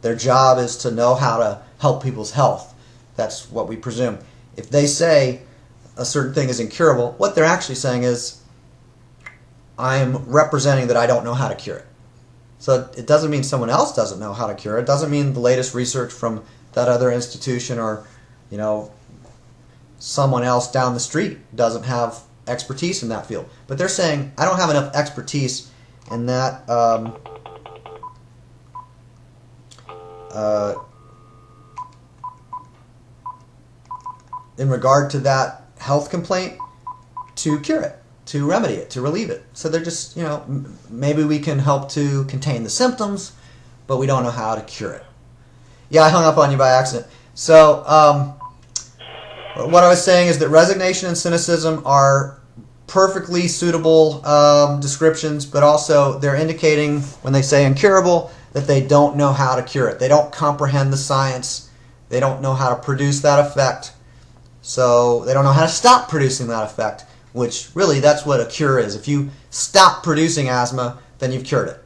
their job is to know how to help people's health. That's what we presume. If they say a certain thing is incurable, what they're actually saying is, I'm representing that I don't know how to cure it. So it doesn't mean someone else doesn't know how to cure it. It doesn't mean the latest research from that other institution or, someone else down the street doesn't have expertise in that field. But they're saying, I don't have enough expertise in that in regard to that health complaint to cure it, to remedy it, to relieve it. So they're just, maybe we can help to contain the symptoms, but we don't know how to cure it. Yeah, I hung up on you by accident. So what I was saying is that resignation and cynicism are perfectly suitable descriptions, but also they're indicating, when they say incurable, that they don't know how to cure it. They don't comprehend the science. They don't know how to produce that effect. So they don't know how to stop producing that effect, which really that's what a cure is. If you stop producing asthma, then you've cured it.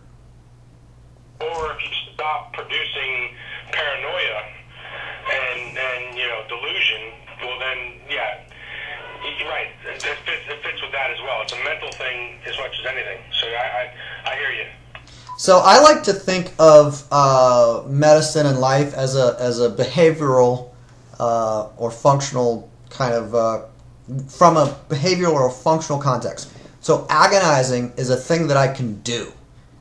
Or if you stop producing paranoia and delusion, well then, yeah, you're right. It fits with that as well. It's a mental thing as much as anything. So I hear you. So I like to think of medicine and life as a behavioral or functional kind of from a behavioral or functional context. So agonizing is a thing that I can do.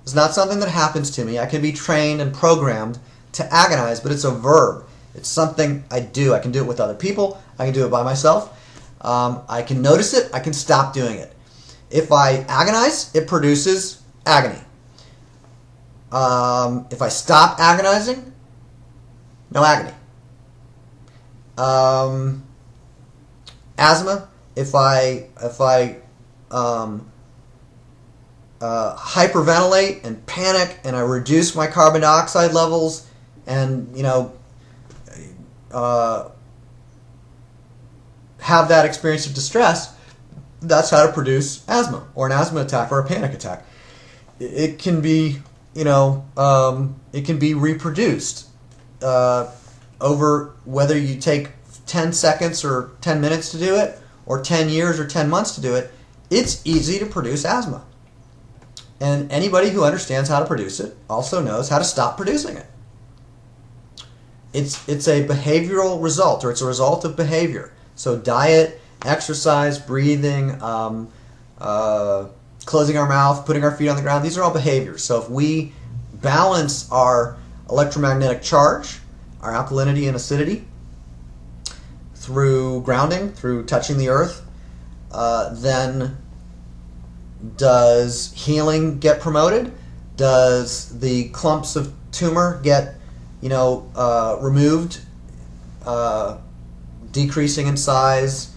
It's not something that happens to me. I can be trained and programmed to agonize, but it's a verb. It's something I do. I can do it with other people. I can do it by myself. I can notice it. I can stop doing it. If I agonize, it produces agony. If I stop agonizing, no agony. Asthma, if I hyperventilate and panic and I reduce my carbon dioxide levels and have that experience of distress, that's how to produce asthma or an asthma attack or a panic attack. It can be it can be reproduced over whether you take 10 seconds or 10 minutes to do it or 10 years or 10 months to do it. It's easy to produce asthma. And anybody who understands how to produce it also knows how to stop producing it. It's a behavioral result, or it's a result of behavior. So diet, exercise, breathing, closing our mouth, putting our feet on the ground, these are all behaviors. So if we balance our electromagnetic charge, our alkalinity and acidity, through grounding, through touching the earth, then does healing get promoted? Does the clumps of tumor get, removed, decreasing in size?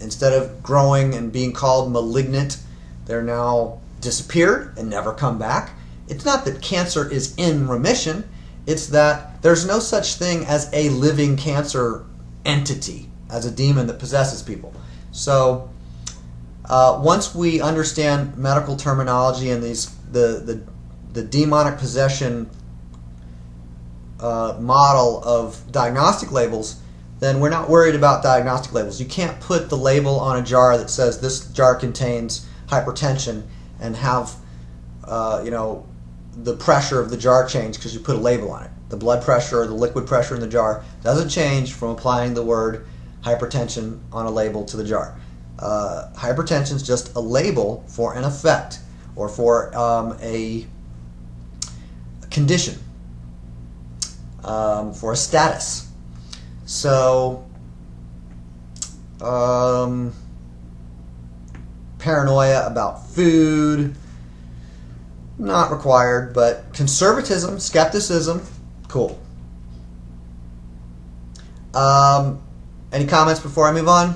Instead of growing and being called malignant, they're now disappeared and never come back. It's not that cancer is in remission. It's that there's no such thing as a living cancer entity, as a demon that possesses people. So once we understand medical terminology and the demonic possession model of diagnostic labels, then we're not worried about diagnostic labels. You can't put the label on a jar that says this jar contains hypertension and have the pressure of the jar change because you put a label on it. The blood pressure or the liquid pressure in the jar doesn't change from applying the word hypertension on a label to the jar. Hypertension is just a label for an effect or for a condition, for a status. So, paranoia about food, not required, but conservatism, skepticism, cool. Any comments before I move on?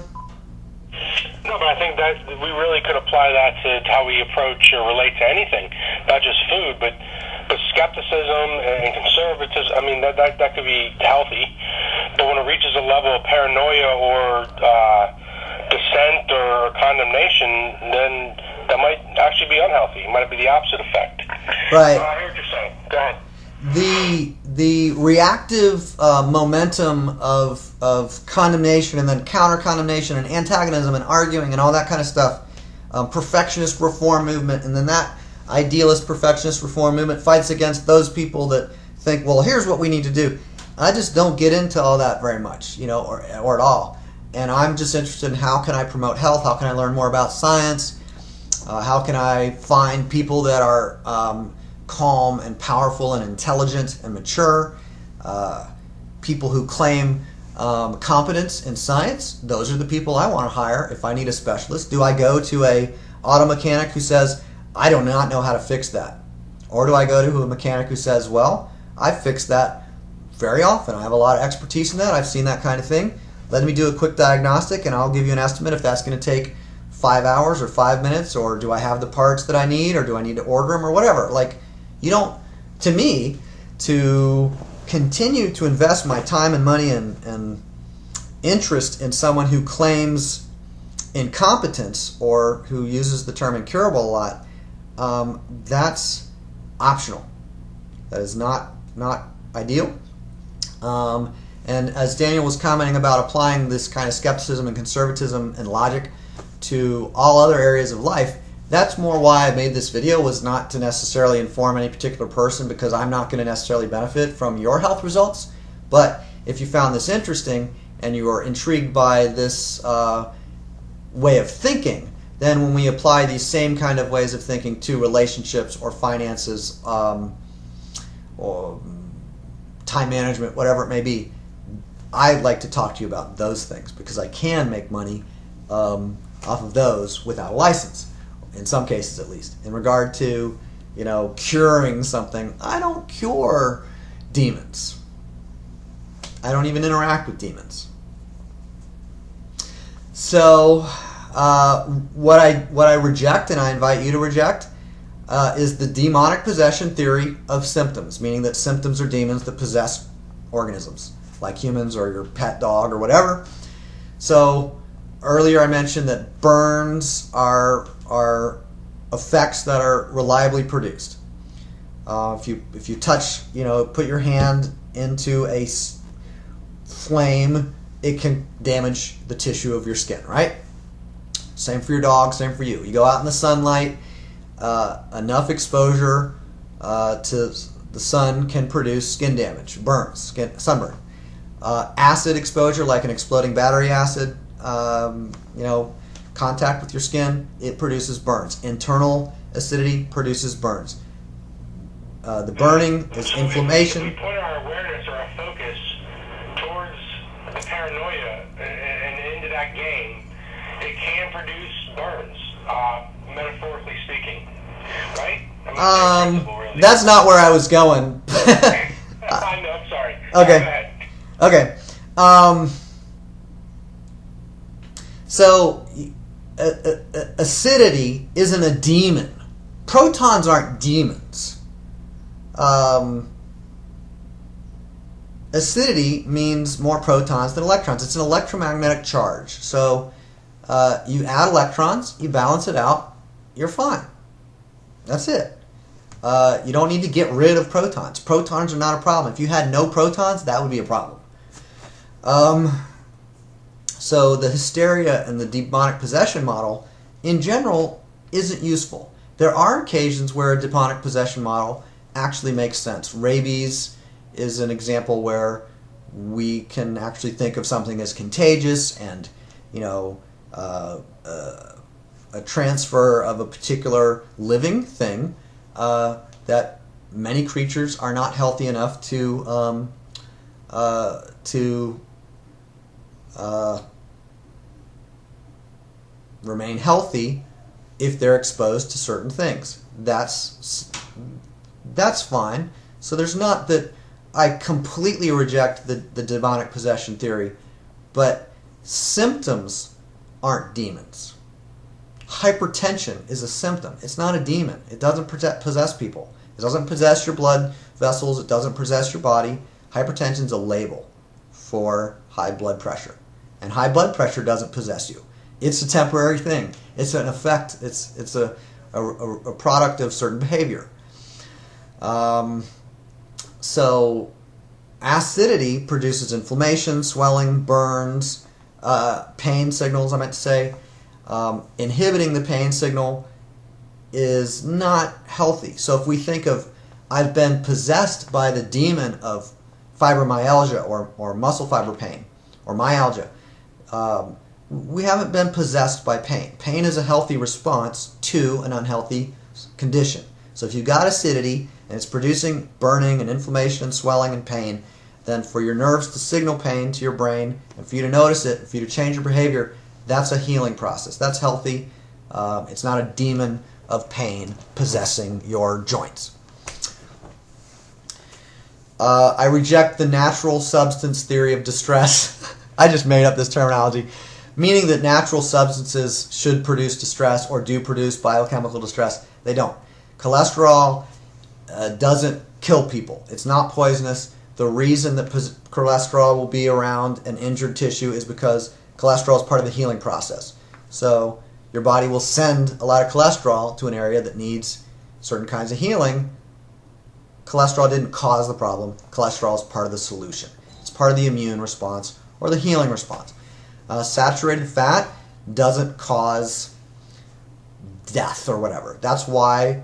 No, but I think that we really could apply that to how we approach or relate to anything, not just food, but skepticism and conservatism. I mean, that could be healthy, but when it reaches a level of paranoia or dissent or condemnation, then that might actually be unhealthy. It might be the opposite effect. Right. I hear what you're saying. Go ahead. The reactive momentum of condemnation and then counter-condemnation and antagonism and arguing and all that kind of stuff, perfectionist reform movement, and then that idealist perfectionist reform movement fights against those people that think, well, here's what we need to do. I just don't get into all that very much, or at all. And I'm just interested in how can I promote health, how can I learn more about science, how can I find people that are calm and powerful and intelligent and mature, people who claim competence in science. Those are the people I want to hire if I need a specialist. Do I go to a auto mechanic who says, I do not know how to fix that? Or do I go to a mechanic who says, well, I fix that very often. I have a lot of expertise in that. I've seen that kind of thing. Let me do a quick diagnostic and I'll give you an estimate if that's going to take 5 hours or 5 minutes, or do I have the parts that I need, or do I need to order them, or whatever. Like, you don't, to me, to continue to invest my time and money and interest in someone who claims incompetence or who uses the term incurable a lot, that's optional. That is not ideal. And as Daniel was commenting about applying this kind of skepticism and conservatism and logic to all other areas of life, that's more why I made this video, was not to necessarily inform any particular person, because I'm not going to necessarily benefit from your health results. But if you found this interesting and you are intrigued by this way of thinking, then when we apply these same kind of ways of thinking to relationships or finances or time management, whatever it may be, I'd like to talk to you about those things, because I can make money off of those without a license, in some cases at least. In regard to, curing something, I don't cure demons. I don't even interact with demons. So what I reject, and I invite you to reject, is the demonic possession theory of symptoms, meaning that symptoms are demons that possess organisms, like humans or your pet dog or whatever. So earlier I mentioned that burns are effects that are reliably produced. If you touch, put your hand into a flame, it can damage the tissue of your skin, right? Same for your dog, same for you. You go out in the sunlight, enough exposure to the sun can produce skin damage, burns, sunburn. Acid exposure, like an exploding battery acid, contact with your skin, it produces burns. Internal acidity produces burns. The burning is inflammation. If we put our awareness or our focus towards the paranoia and into that game, it can produce burns, metaphorically speaking, right? I Really. That's not where I was going. I know, I'm sorry. Okay. Okay. So, acidity isn't a demon. Protons aren't demons. Acidity means more protons than electrons. It's an electromagnetic charge. So, you add electrons, you balance it out, you're fine. That's it. You don't need to get rid of protons. Protons are not a problem. If you had no protons, that would be a problem. So the hysteria and the demonic possession model, in general, isn't useful. There are occasions where a demonic possession model actually makes sense. Rabies is an example where we can actually think of something as contagious and, a transfer of a particular living thing that many creatures are not healthy enough to remain healthy if they're exposed to certain things. That's fine. So there's not that I completely reject the demonic possession theory, but symptoms aren't demons. Hypertension is a symptom. It's not a demon. It doesn't possess people. It doesn't possess your blood vessels. It doesn't possess your body. Hypertension is a label for high blood pressure. And high blood pressure doesn't possess you. It's a temporary thing. It's an effect. It's a product of certain behavior. So acidity produces inflammation, swelling, burns, pain signals, I meant to say. Inhibiting the pain signal is not healthy. So if we think of, I've been possessed by the demon of fibromyalgia or muscle fiber pain or myalgia, we haven't been possessed by pain. Pain is a healthy response to an unhealthy condition. So if you've got acidity and it's producing burning and inflammation and swelling and pain, then for your nerves to signal pain to your brain and for you to notice it, and for you to change your behavior, that's a healing process. That's healthy. It's not a demon of pain possessing your joints. I reject the natural substance theory of distress. I just made up this terminology, meaning that natural substances should produce distress or do produce biochemical distress. They don't. Cholesterol doesn't kill people. It's not poisonous. The reason that cholesterol will be around an injured tissue is because cholesterol is part of the healing process. So your body will send a lot of cholesterol to an area that needs certain kinds of healing. Cholesterol didn't cause the problem. Cholesterol is part of the solution. It's part of the immune response or the healing response. Saturated fat doesn't cause death or whatever. That's why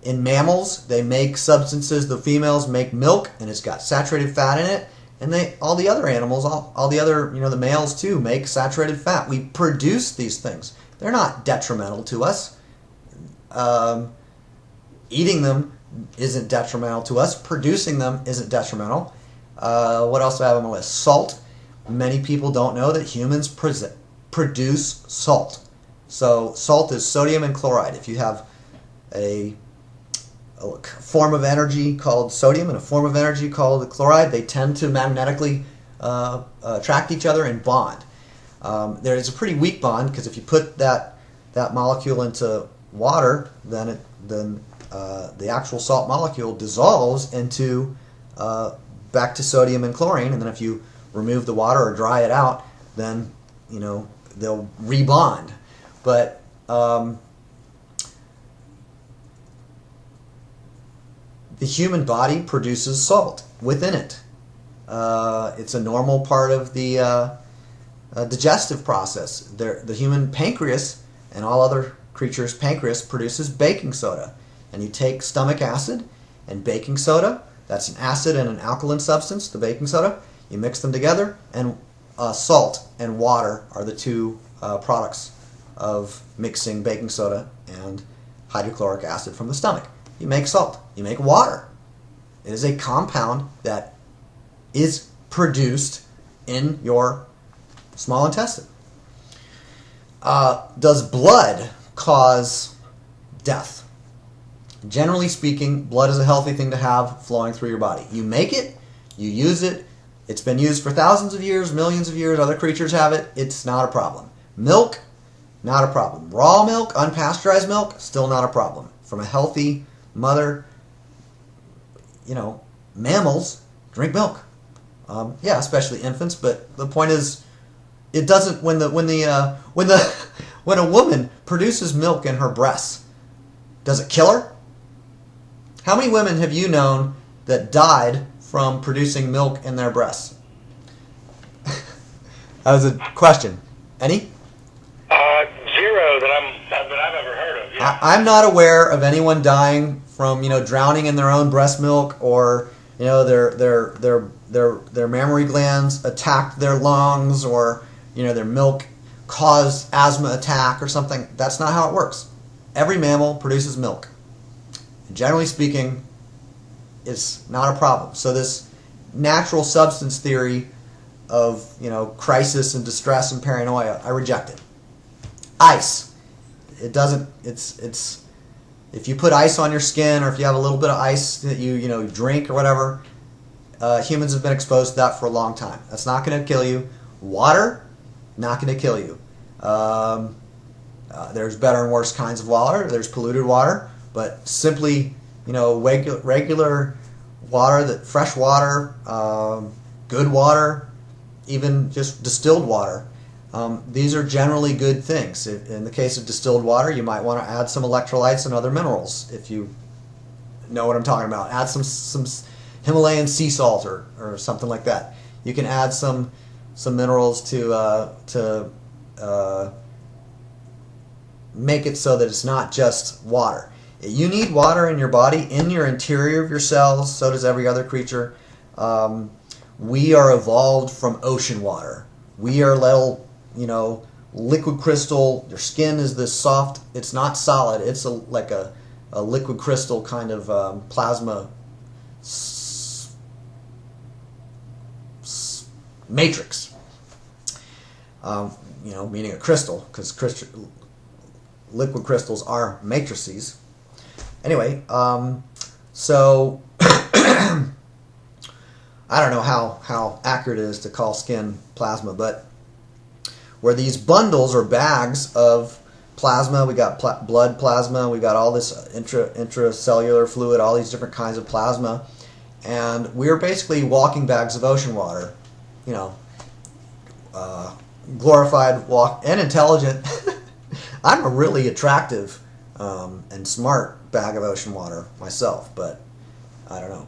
in mammals they make substances, the females make milk and it's got saturated fat in it, and all the other animals, all the other, the males too, make saturated fat. We produce these things. They're not detrimental to us. Eating them isn't detrimental to us. Producing them isn't detrimental. What else do I have on my list? Salt. Many people don't know that humans produce salt. So salt is sodium and chloride. If you have a form of energy called sodium and a form of energy called chloride, they tend to magnetically attract each other and bond. There is a pretty weak bond because if you put that molecule into water, then the actual salt molecule dissolves into back to sodium and chlorine, and then if you remove the water or dry it out, then they'll rebond. But the human body produces salt within it. It's a normal part of the digestive process. The human pancreas and all other creatures' pancreas produces baking soda. And you take stomach acid and baking soda, that's an acid and an alkaline substance, the baking soda, you mix them together, and salt and water are the two products of mixing baking soda and hydrochloric acid from the stomach. You make salt. You make water. It is a compound that is produced in your small intestine. Does blood cause death? Generally speaking, blood is a healthy thing to have flowing through your body. You make it, you use it, it's been used for thousands of years, millions of years, other creatures have it, it's not a problem. Milk, not a problem. Raw milk, unpasteurized milk, still not a problem. From a healthy mother, mammals drink milk. Yeah, especially infants, but the point is, it doesn't, when a woman produces milk in her breasts, does it kill her? How many women have you known that died from producing milk in their breasts? That was a question. Any? Zero that I've ever heard of. Yeah. I'm not aware of anyone dying from drowning in their own breast milk, or their mammary glands attacked their lungs, or their milk caused asthma attack or something. That's not how it works. Every mammal produces milk. Generally speaking, it's not a problem. So this natural substance theory of crisis and distress and paranoia, I reject it. Ice, it doesn't. It's if you put ice on your skin, or if you have a little bit of ice that you drink or whatever, humans have been exposed to that for a long time. That's not going to kill you. Water, not going to kill you. There's better and worse kinds of water. There's polluted water. But simply, regular water, fresh water, good water, even just distilled water, these are generally good things. In the case of distilled water, you might want to add some electrolytes and other minerals, if you know what I'm talking about. Add some Himalayan sea salt or something like that. You can add some minerals to make it so that it's not just water. You need water in your body, in your interior of your cells. So does every other creature. We are evolved from ocean water. We are little, liquid crystal. Your skin is this soft. It's not solid. It's like a liquid crystal kind of plasma matrix. Meaning a crystal, because liquid crystals are matrices. Anyway, so I don't know how accurate it is to call skin plasma, but where these bundles or bags of plasma, we got blood plasma, we got all this intracellular fluid, all these different kinds of plasma, and we're basically walking bags of ocean water, glorified and intelligent. I'm a really attractive and smart bag of ocean water myself, but I don't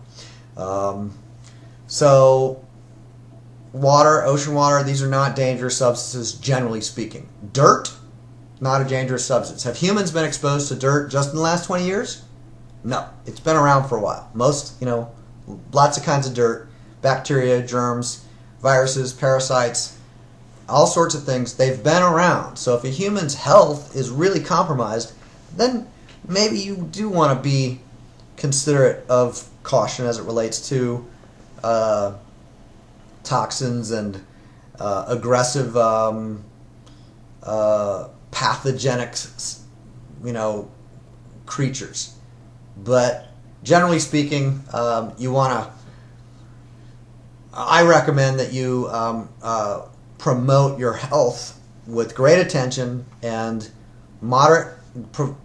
know. So water, ocean water, these are not dangerous substances, generally speaking. Dirt, not a dangerous substance. Have humans been exposed to dirt just in the last 20 years? No, it's been around for a while. Most, lots of kinds of dirt, bacteria, germs, viruses, parasites, all sorts of things, they've been around. So if a human's health is really compromised, then maybe you do want to be considerate of caution as it relates to toxins and aggressive pathogenic creatures. But generally speaking, I recommend that you promote your health with great attention and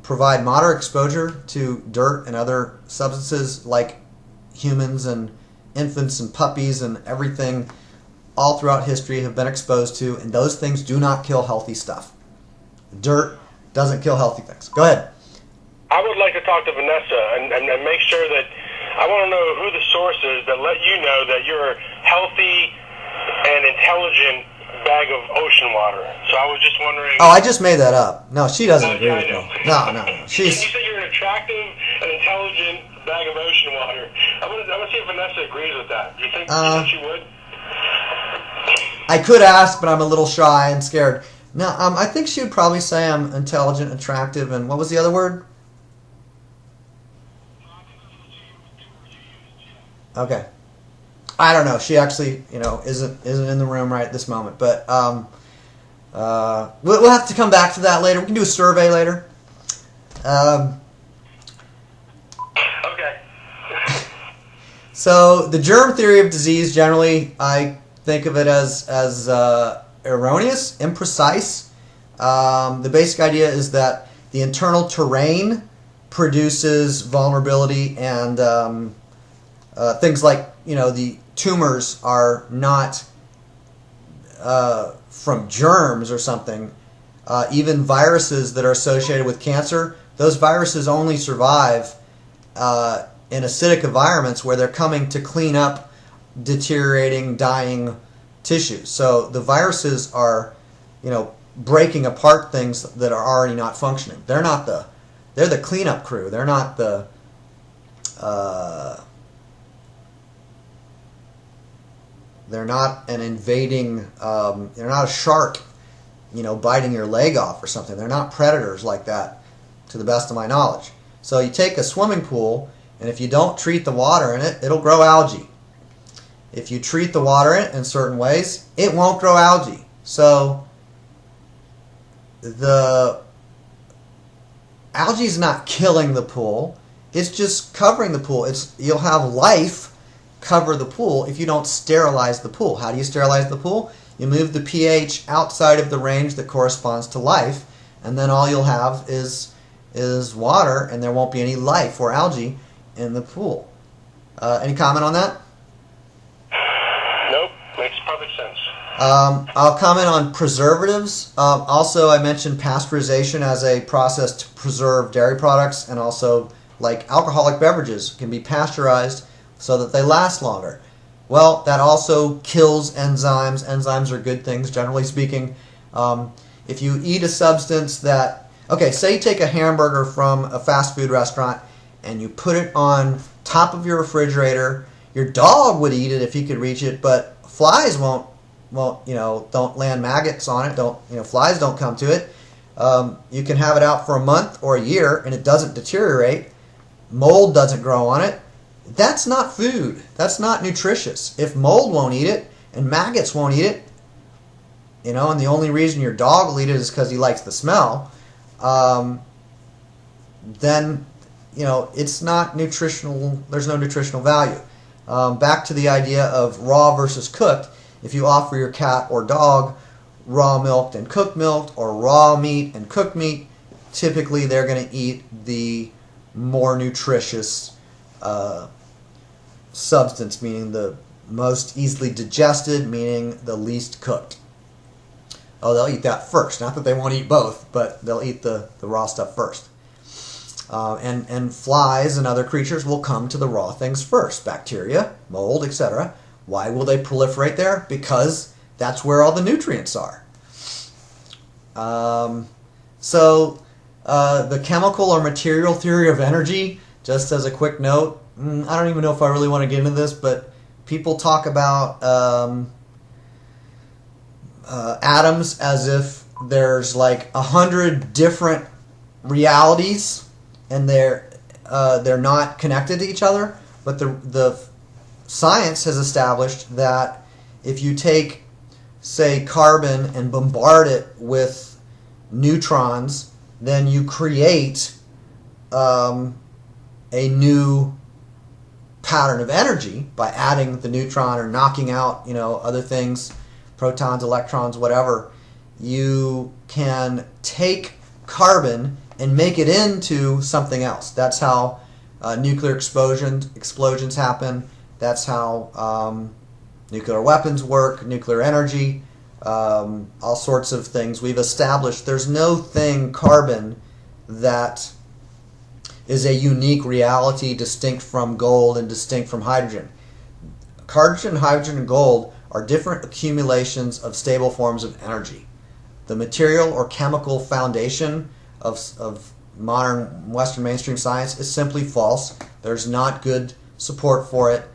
provide moderate exposure to dirt and other substances like humans and infants and puppies and everything all throughout history have been exposed to, and those things do not kill healthy stuff. Dirt doesn't kill healthy things. Go ahead. I would like to talk to Vanessa and make sure that I want to know who the source is that let you know that you're a healthy and intelligent bag of ocean water. So I was just wondering. Oh, I just made that up. No, she doesn't agree with me. No. You said you're an attractive and intelligent bag of ocean water. I want to see if Vanessa agrees with that. Do you think she would? I could ask, but I'm a little shy and scared. No, I think she would probably say I'm intelligent, attractive, and what was the other word? Okay. I don't know. She actually, isn't in the room right at this moment. But we'll have to come back to that later. We can do a survey later. So the germ theory of disease, generally, I think of it as erroneous, imprecise. The basic idea is that the internal terrain produces vulnerability, and things like, the tumors are not from germs or something. Even viruses that are associated with cancer, those viruses only survive in acidic environments where they're coming to clean up deteriorating, dying tissues. So the viruses are, breaking apart things that are already not functioning. They're the cleanup crew. They're not the they're not an invading. They're not a shark, biting your leg off or something. They're not predators like that, to the best of my knowledge. So you take a swimming pool, and if you don't treat the water in it, it'll grow algae. If you treat the water in it in certain ways, it won't grow algae. So the algae is not killing the pool. It's just covering the pool. You'll have life cover the pool if you don't sterilize the pool. How do you sterilize the pool? You move the pH outside of the range that corresponds to life, and then all you'll have is water, and there won't be any life or algae in the pool. Any comment on that? Nope, makes perfect sense. I'll comment on preservatives. Also, I mentioned pasteurization as a process to preserve dairy products, and also like alcoholic beverages can be pasteurized so that they last longer. Well, that also kills enzymes. Enzymes are good things, generally speaking. If you eat a substance that, say you take a hamburger from a fast food restaurant and you put it on top of your refrigerator, your dog would eat it if he could reach it, but flies won't, don't land maggots on it. Flies don't come to it. You can have it out for a month or a year and it doesn't deteriorate. Mold doesn't grow on it. That's not food. That's not nutritious. If mold won't eat it and maggots won't eat it, and the only reason your dog will eat it is because he likes the smell, then, it's not nutritional. There's no nutritional value. Back to the idea of raw versus cooked. If you offer your cat or dog raw milk and cooked milk, or raw meat and cooked meat, typically they're going to eat the more nutritious substance, meaning the most easily digested, meaning the least cooked. They'll eat that first. Not that they won't eat both, but they'll eat the raw stuff first. And flies and other creatures will come to the raw things first. Bacteria, mold, etc. Why will they proliferate there? Because that's where all the nutrients are. The chemical or material theory of energy, just as a quick note, I don't even know if I really want to get into this, but people talk about atoms as if there's like 100 different realities, and they're not connected to each other. But the science has established that if you take, say, carbon and bombard it with neutrons, then you create a new pattern of energy by adding the neutron or knocking out, other things, protons, electrons, whatever. You can take carbon and make it into something else. That's how nuclear explosions happen. That's how nuclear weapons work, nuclear energy, all sorts of things. We've established there's no thing, carbon, that is a unique reality distinct from gold and distinct from hydrogen. Carbon, hydrogen, and gold are different accumulations of stable forms of energy. The material or chemical foundation of modern Western mainstream science is simply false. There's not good support for it.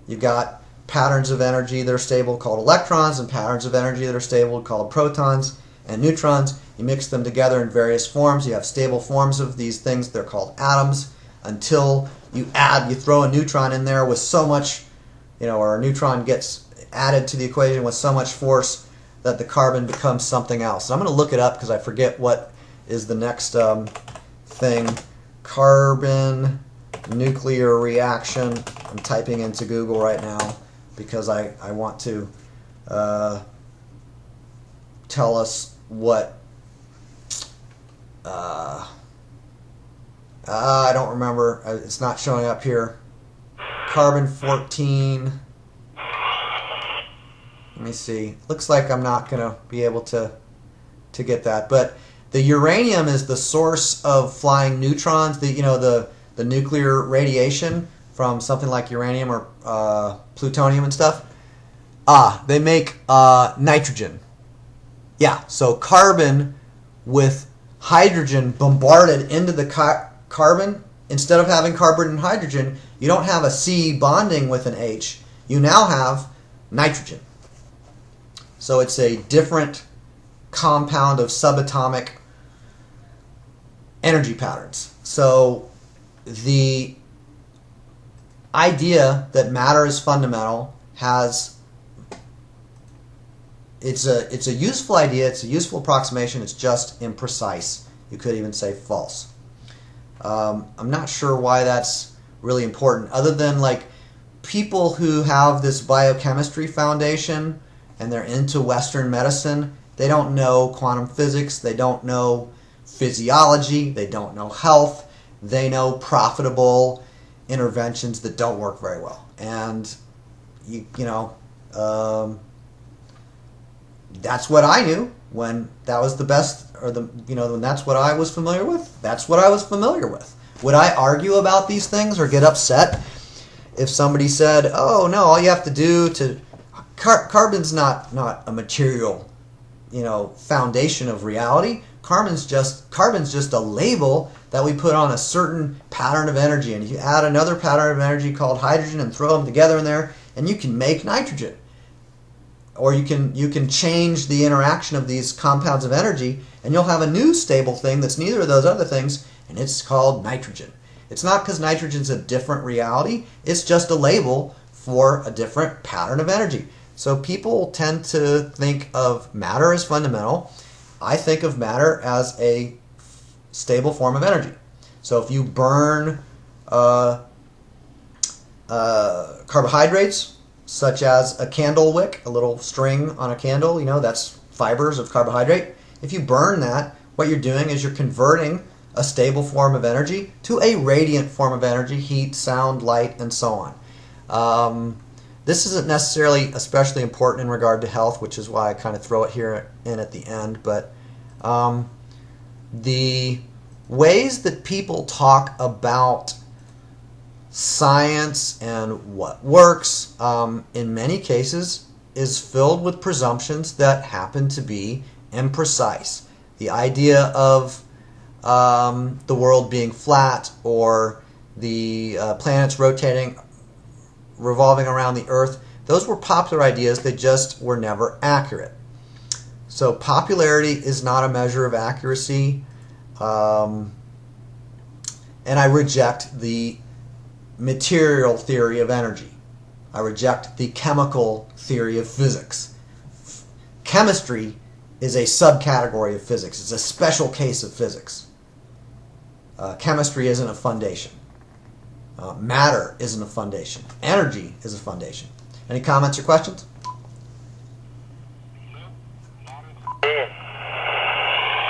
You've got patterns of energy that are stable called electrons, and patterns of energy that are stable called protons and neutrons. You mix them together in various forms. You have stable forms of these things. They're called atoms, until you throw a neutron in there with so much, or a neutron gets added to the equation with so much force that the carbon becomes something else. And I'm going to look it up because I forget what is the next thing. Carbon nuclear reaction. I'm typing into Google right now because I want to tell us what I don't remember. It's not showing up here. Carbon-14. Let me see. Looks like I'm not going to be able to get that. But the uranium is the source of flying neutrons. The nuclear radiation from something like uranium or plutonium and stuff. They make nitrogen. Yeah, so carbon with hydrogen bombarded into the carbon. Instead of having carbon and hydrogen, you don't have a C bonding with an H. You now have nitrogen. So it's a different compound of subatomic energy patterns. So the idea that matter is fundamental it's a useful idea, it's a useful approximation, it's just imprecise. You could even say false. I'm not sure why that's really important, other than like people who have this biochemistry foundation and they're into Western medicine, they don't know quantum physics, they don't know physiology, they don't know health, they know profitable interventions that don't work very well. And that's what I knew when that was the best, or when that's what I was familiar with. That's what I was familiar with. Would I argue about these things or get upset if somebody said, "Oh no, all you have to do to carbon's not a material, foundation of reality. Carbon's just a label that we put on a certain pattern of energy, and you add another pattern of energy called hydrogen and throw them together in there, and you can make nitrogen." Or you can change the interaction of these compounds of energy, and you'll have a new stable thing that's neither of those other things, and it's called nitrogen. It's not because nitrogen's a different reality, it's just a label for a different pattern of energy. So people tend to think of matter as fundamental. I think of matter as a stable form of energy. So if you burn carbohydrates, such as a candle wick, a little string on a candle, that's fibers of carbohydrate. If you burn that, what you're doing is you're converting a stable form of energy to a radiant form of energy, heat, sound, light, and so on. This isn't necessarily especially important in regard to health, which is why I kind of throw it here in at the end, but the ways that people talk about science and what works, in many cases, is filled with presumptions that happen to be imprecise. The idea of the world being flat, or the planets revolving around the Earth, those were popular ideas, they just were never accurate. So popularity is not a measure of accuracy, and I reject the material theory of energy. I reject the chemical theory of physics. Chemistry is a subcategory of physics. It's a special case of physics. Chemistry isn't a foundation. Matter isn't a foundation. Energy is a foundation. Any comments or questions?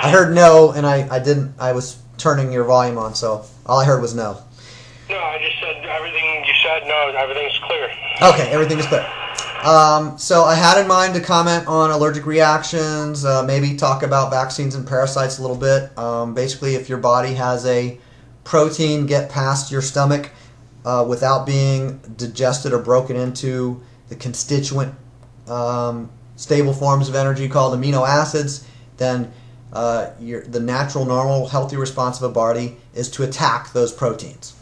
I heard no, and I was turning your volume on, so all I heard was no. No, I just said everything you said. No, everything's clear. Okay, everything is clear. So I had in mind to comment on allergic reactions, maybe talk about vaccines and parasites a little bit. Basically, if your body has a protein get past your stomach without being digested or broken into the constituent stable forms of energy called amino acids, then the natural, normal, healthy response of a body is to attack those proteins.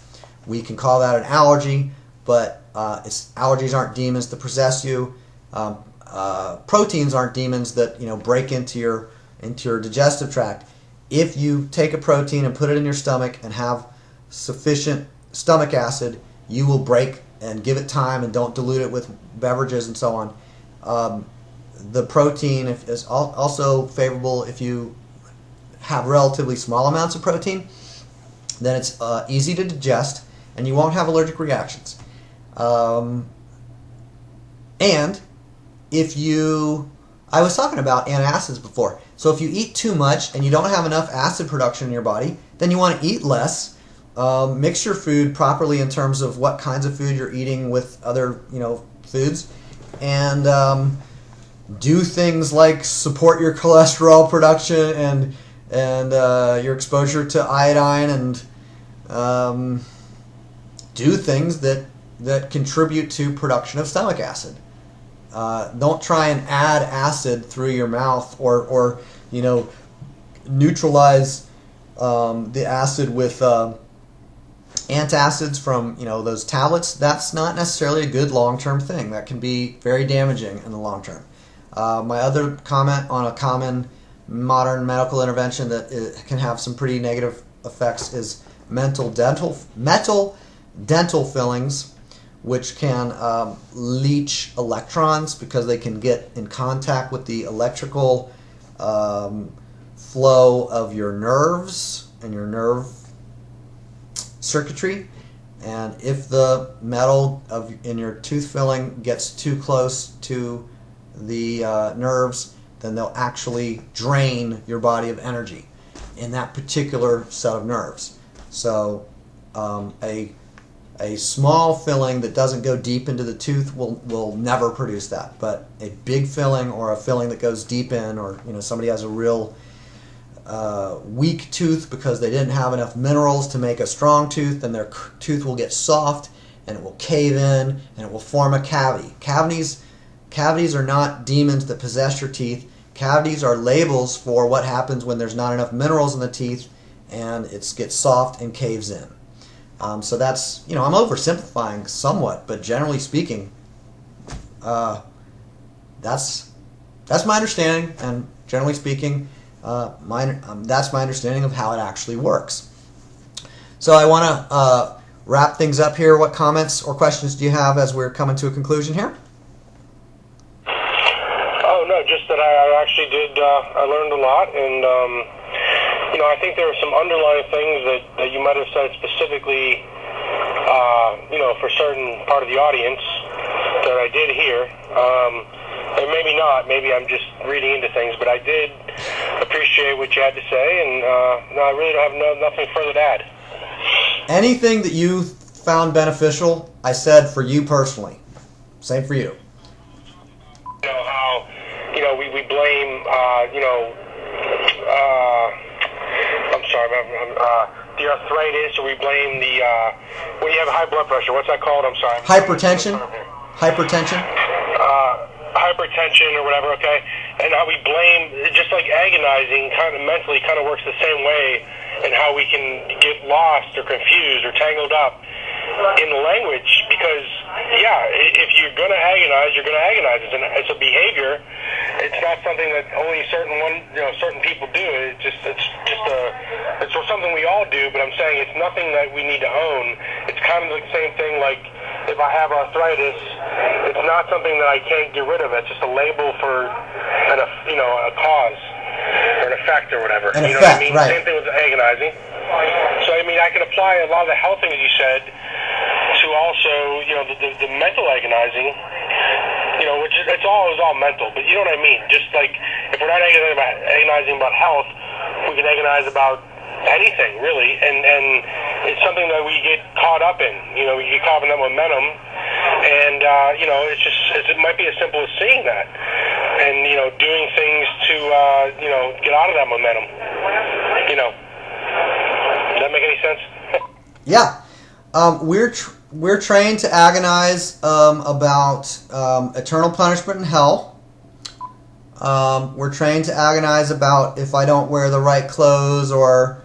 We can call that an allergy, but allergies aren't demons that possess you. Proteins aren't demons that break into your digestive tract. If you take a protein and put it in your stomach and have sufficient stomach acid, you will break and give it time, and don't dilute it with beverages and so on. The protein is also favorable if you have relatively small amounts of protein. Then it's easy to digest, and you won't have allergic reactions. And if you, I was talking about antacids before. So if you eat too much and you don't have enough acid production in your body, then you want to eat less. Mix your food properly in terms of what kinds of food you're eating with other, foods, and do things like support your cholesterol production and your exposure to iodine, and do things that contribute to production of stomach acid. Don't try and add acid through your mouth or neutralize the acid with antacids from those tablets. That's not necessarily a good long-term thing. That can be very damaging in the long term. My other comment on a common modern medical intervention that can have some pretty negative effects is metal dental fillings, which can leach electrons because they can get in contact with the electrical flow of your nerves and your nerve circuitry. And if the metal in your tooth filling gets too close to the nerves, then they'll actually drain your body of energy in that particular set of nerves. So a small filling that doesn't go deep into the tooth will never produce that. But a big filling, or a filling that goes deep in, or somebody has a real weak tooth because they didn't have enough minerals to make a strong tooth, then their tooth will get soft and it will cave in and it will form a cavity. Cavities are not demons that possess your teeth. Cavities are labels for what happens when there's not enough minerals in the teeth and it gets soft and caves in. So that's, I'm oversimplifying somewhat, but generally speaking, that's my understanding, and generally speaking, that's my understanding of how it actually works. So I want to wrap things up here. What comments or questions do you have as we're coming to a conclusion here? Oh, no, just that I actually did, I learned a lot, and I think there are some underlying things that you might have said specifically, for a certain part of the audience that I did hear. And maybe not. Maybe I'm just reading into things, but I did appreciate what you had to say, and no, I really don't have nothing further to add. Anything that you found beneficial, I said for you personally. Same for you. How we blame I'm sorry, the arthritis, or we blame the when you have high blood pressure. What's that called? I'm sorry. Hypertension. Hypertension. Hypertension or whatever. Okay, and how we blame, just like agonizing, kind of mentally, kind of works the same way, and how we can get lost or confused or tangled up in language, because if you're going to agonize, you're going to agonize. It's a behavior. It's not something that only certain people do. It's something we all do, but I'm saying it's nothing that we need to own. It's kind of the same thing like if I have arthritis, it's not something that I can't get rid of. It's just a label for a cause or an effect or whatever. An effect, what I mean? right. Same thing with agonizing. So I can apply a lot of the health things you said to also the mental agonizing. Which is all mental, but you know what I mean. Just like if we're not agonizing about health, we can agonize about anything really, and it's something that we get caught up in. We get caught up in that momentum, and it might be as simple as seeing that, and doing things to get out of that momentum. Does that make any sense? Yeah. We're trained to agonize about eternal punishment in hell. We're trained to agonize about if I don't wear the right clothes, or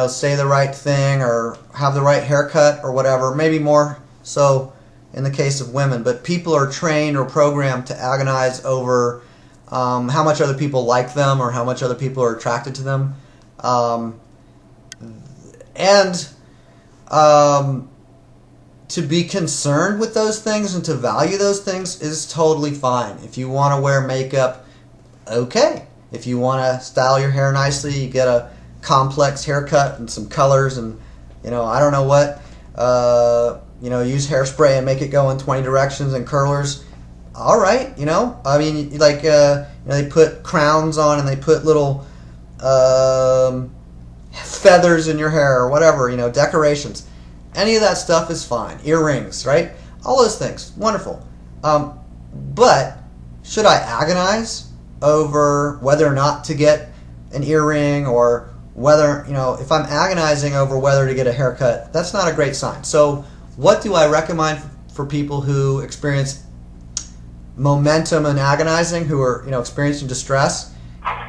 say the right thing, or have the right haircut, or whatever. Maybe more so in the case of women. But people are trained or programmed to agonize over how much other people like them, or how much other people are attracted to them. To be concerned with those things and to value those things is totally fine. If you want to wear makeup, okay. If you want to style your hair nicely, you get a complex haircut and some colors and I don't know what. use hairspray and make it go in 20 directions and curlers. All right, I mean, like, they put crowns on and they put little feathers in your hair or whatever, decorations. Any of that stuff is fine. Earrings, right? All those things, wonderful. But should I agonize over whether or not to get an earring, or whether, if I'm agonizing over whether to get a haircut, that's not a great sign. So what do I recommend for people who experience momentum and agonizing, who are, experiencing distress?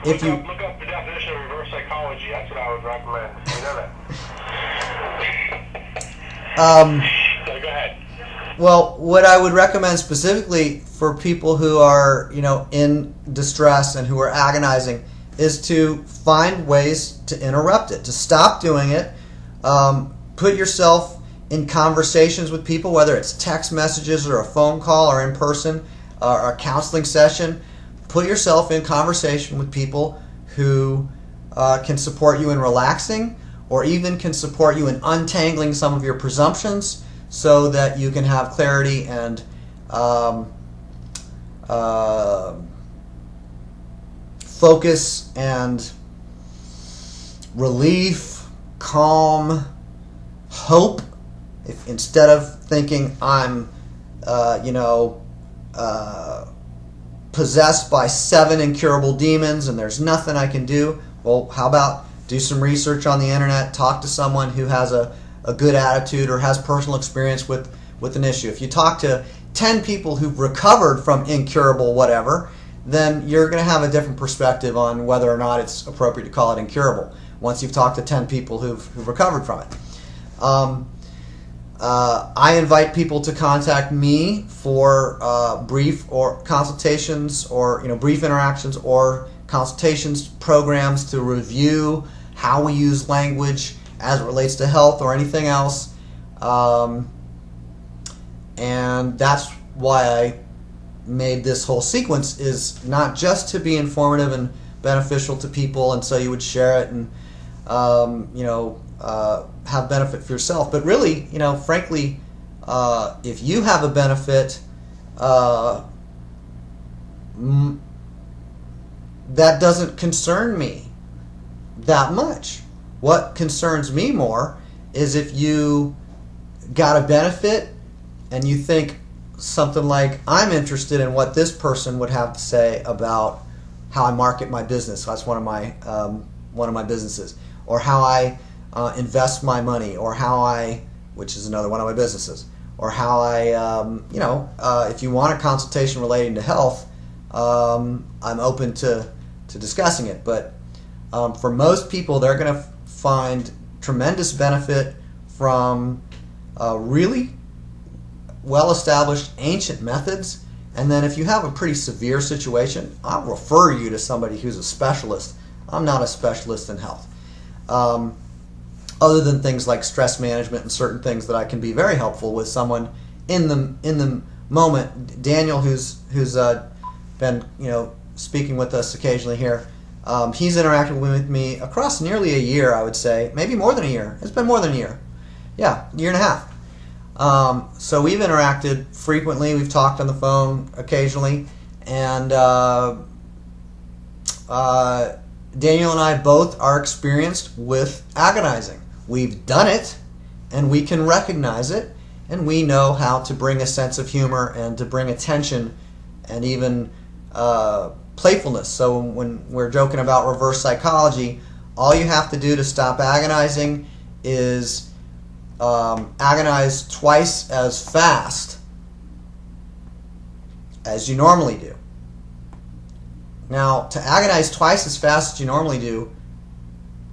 Look up the definition of reverse psychology. That's what I would recommend. You know that. So go ahead. Well, what I would recommend specifically for people who are, in distress and who are agonizing is to find ways to interrupt it, to stop doing it. Put yourself in conversations with people, whether it's text messages or a phone call or in person or a counseling session. Put yourself in conversation with people who can support you in relaxing, or even can support you in untangling some of your presumptions, so that you can have clarity and focus and relief, calm, hope. If instead of thinking I'm, possessed by 7 incurable demons and there's nothing I can do, well, how about do some research on the internet, talk to someone who has a good attitude or has personal experience with an issue. If you talk to 10 people who've recovered from incurable whatever, then you're going to have a different perspective on whether or not it's appropriate to call it incurable once you've talked to 10 people who've recovered from it. I invite people to contact me for brief or consultations, or brief interactions or consultations programs to review how we use language as it relates to health or anything else. And that's why I made this whole sequence, is not just to be informative and beneficial to people and so you would share it and have benefit for yourself, but really, frankly, if you have a benefit, that doesn't concern me that much. What concerns me more is if you got a benefit and you think something like, I'm interested in what this person would have to say about how I market my business. That's one of my businesses, or how I invest my money, or how which is another one of my businesses, or how if you want a consultation relating to health, I'm open to discussing it. But for most people, they're going to find tremendous benefit from really well-established ancient methods. And then if you have a pretty severe situation, I'll refer you to somebody who's a specialist. I'm not a specialist in health. Other than things like stress management and certain things that I can be very helpful with someone in the moment. Daniel, who's been speaking with us occasionally here, he's interacted with me across nearly a year, I would say, maybe more than a year. It's been more than a year. Yeah, a year and a half. So we've interacted frequently. We've talked on the phone occasionally, and Daniel and I both are experienced with agonizing. We've done it, and we can recognize it, and we know how to bring a sense of humor and to bring attention and even playfulness. So when we're joking about reverse psychology, all you have to do to stop agonizing is agonize twice as fast as you normally do. Now, to agonize twice as fast as you normally do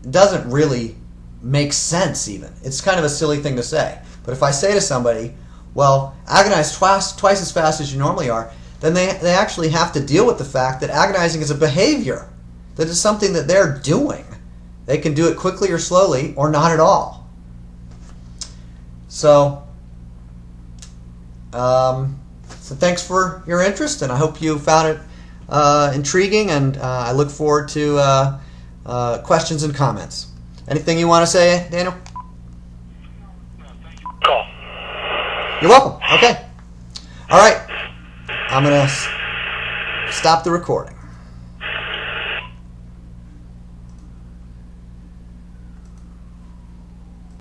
doesn't really make sense even. It's kind of a silly thing to say. But if I say to somebody, well, agonize twice as fast as you normally are, then they actually have to deal with the fact that agonizing is a behavior, that it's something that they're doing. They can do it quickly or slowly or not at all. So thanks for your interest, and I hope you found it intriguing, and I look forward to questions and comments. Anything you want to say, Daniel? You're welcome. Okay. All right. I'm going to stop the recording.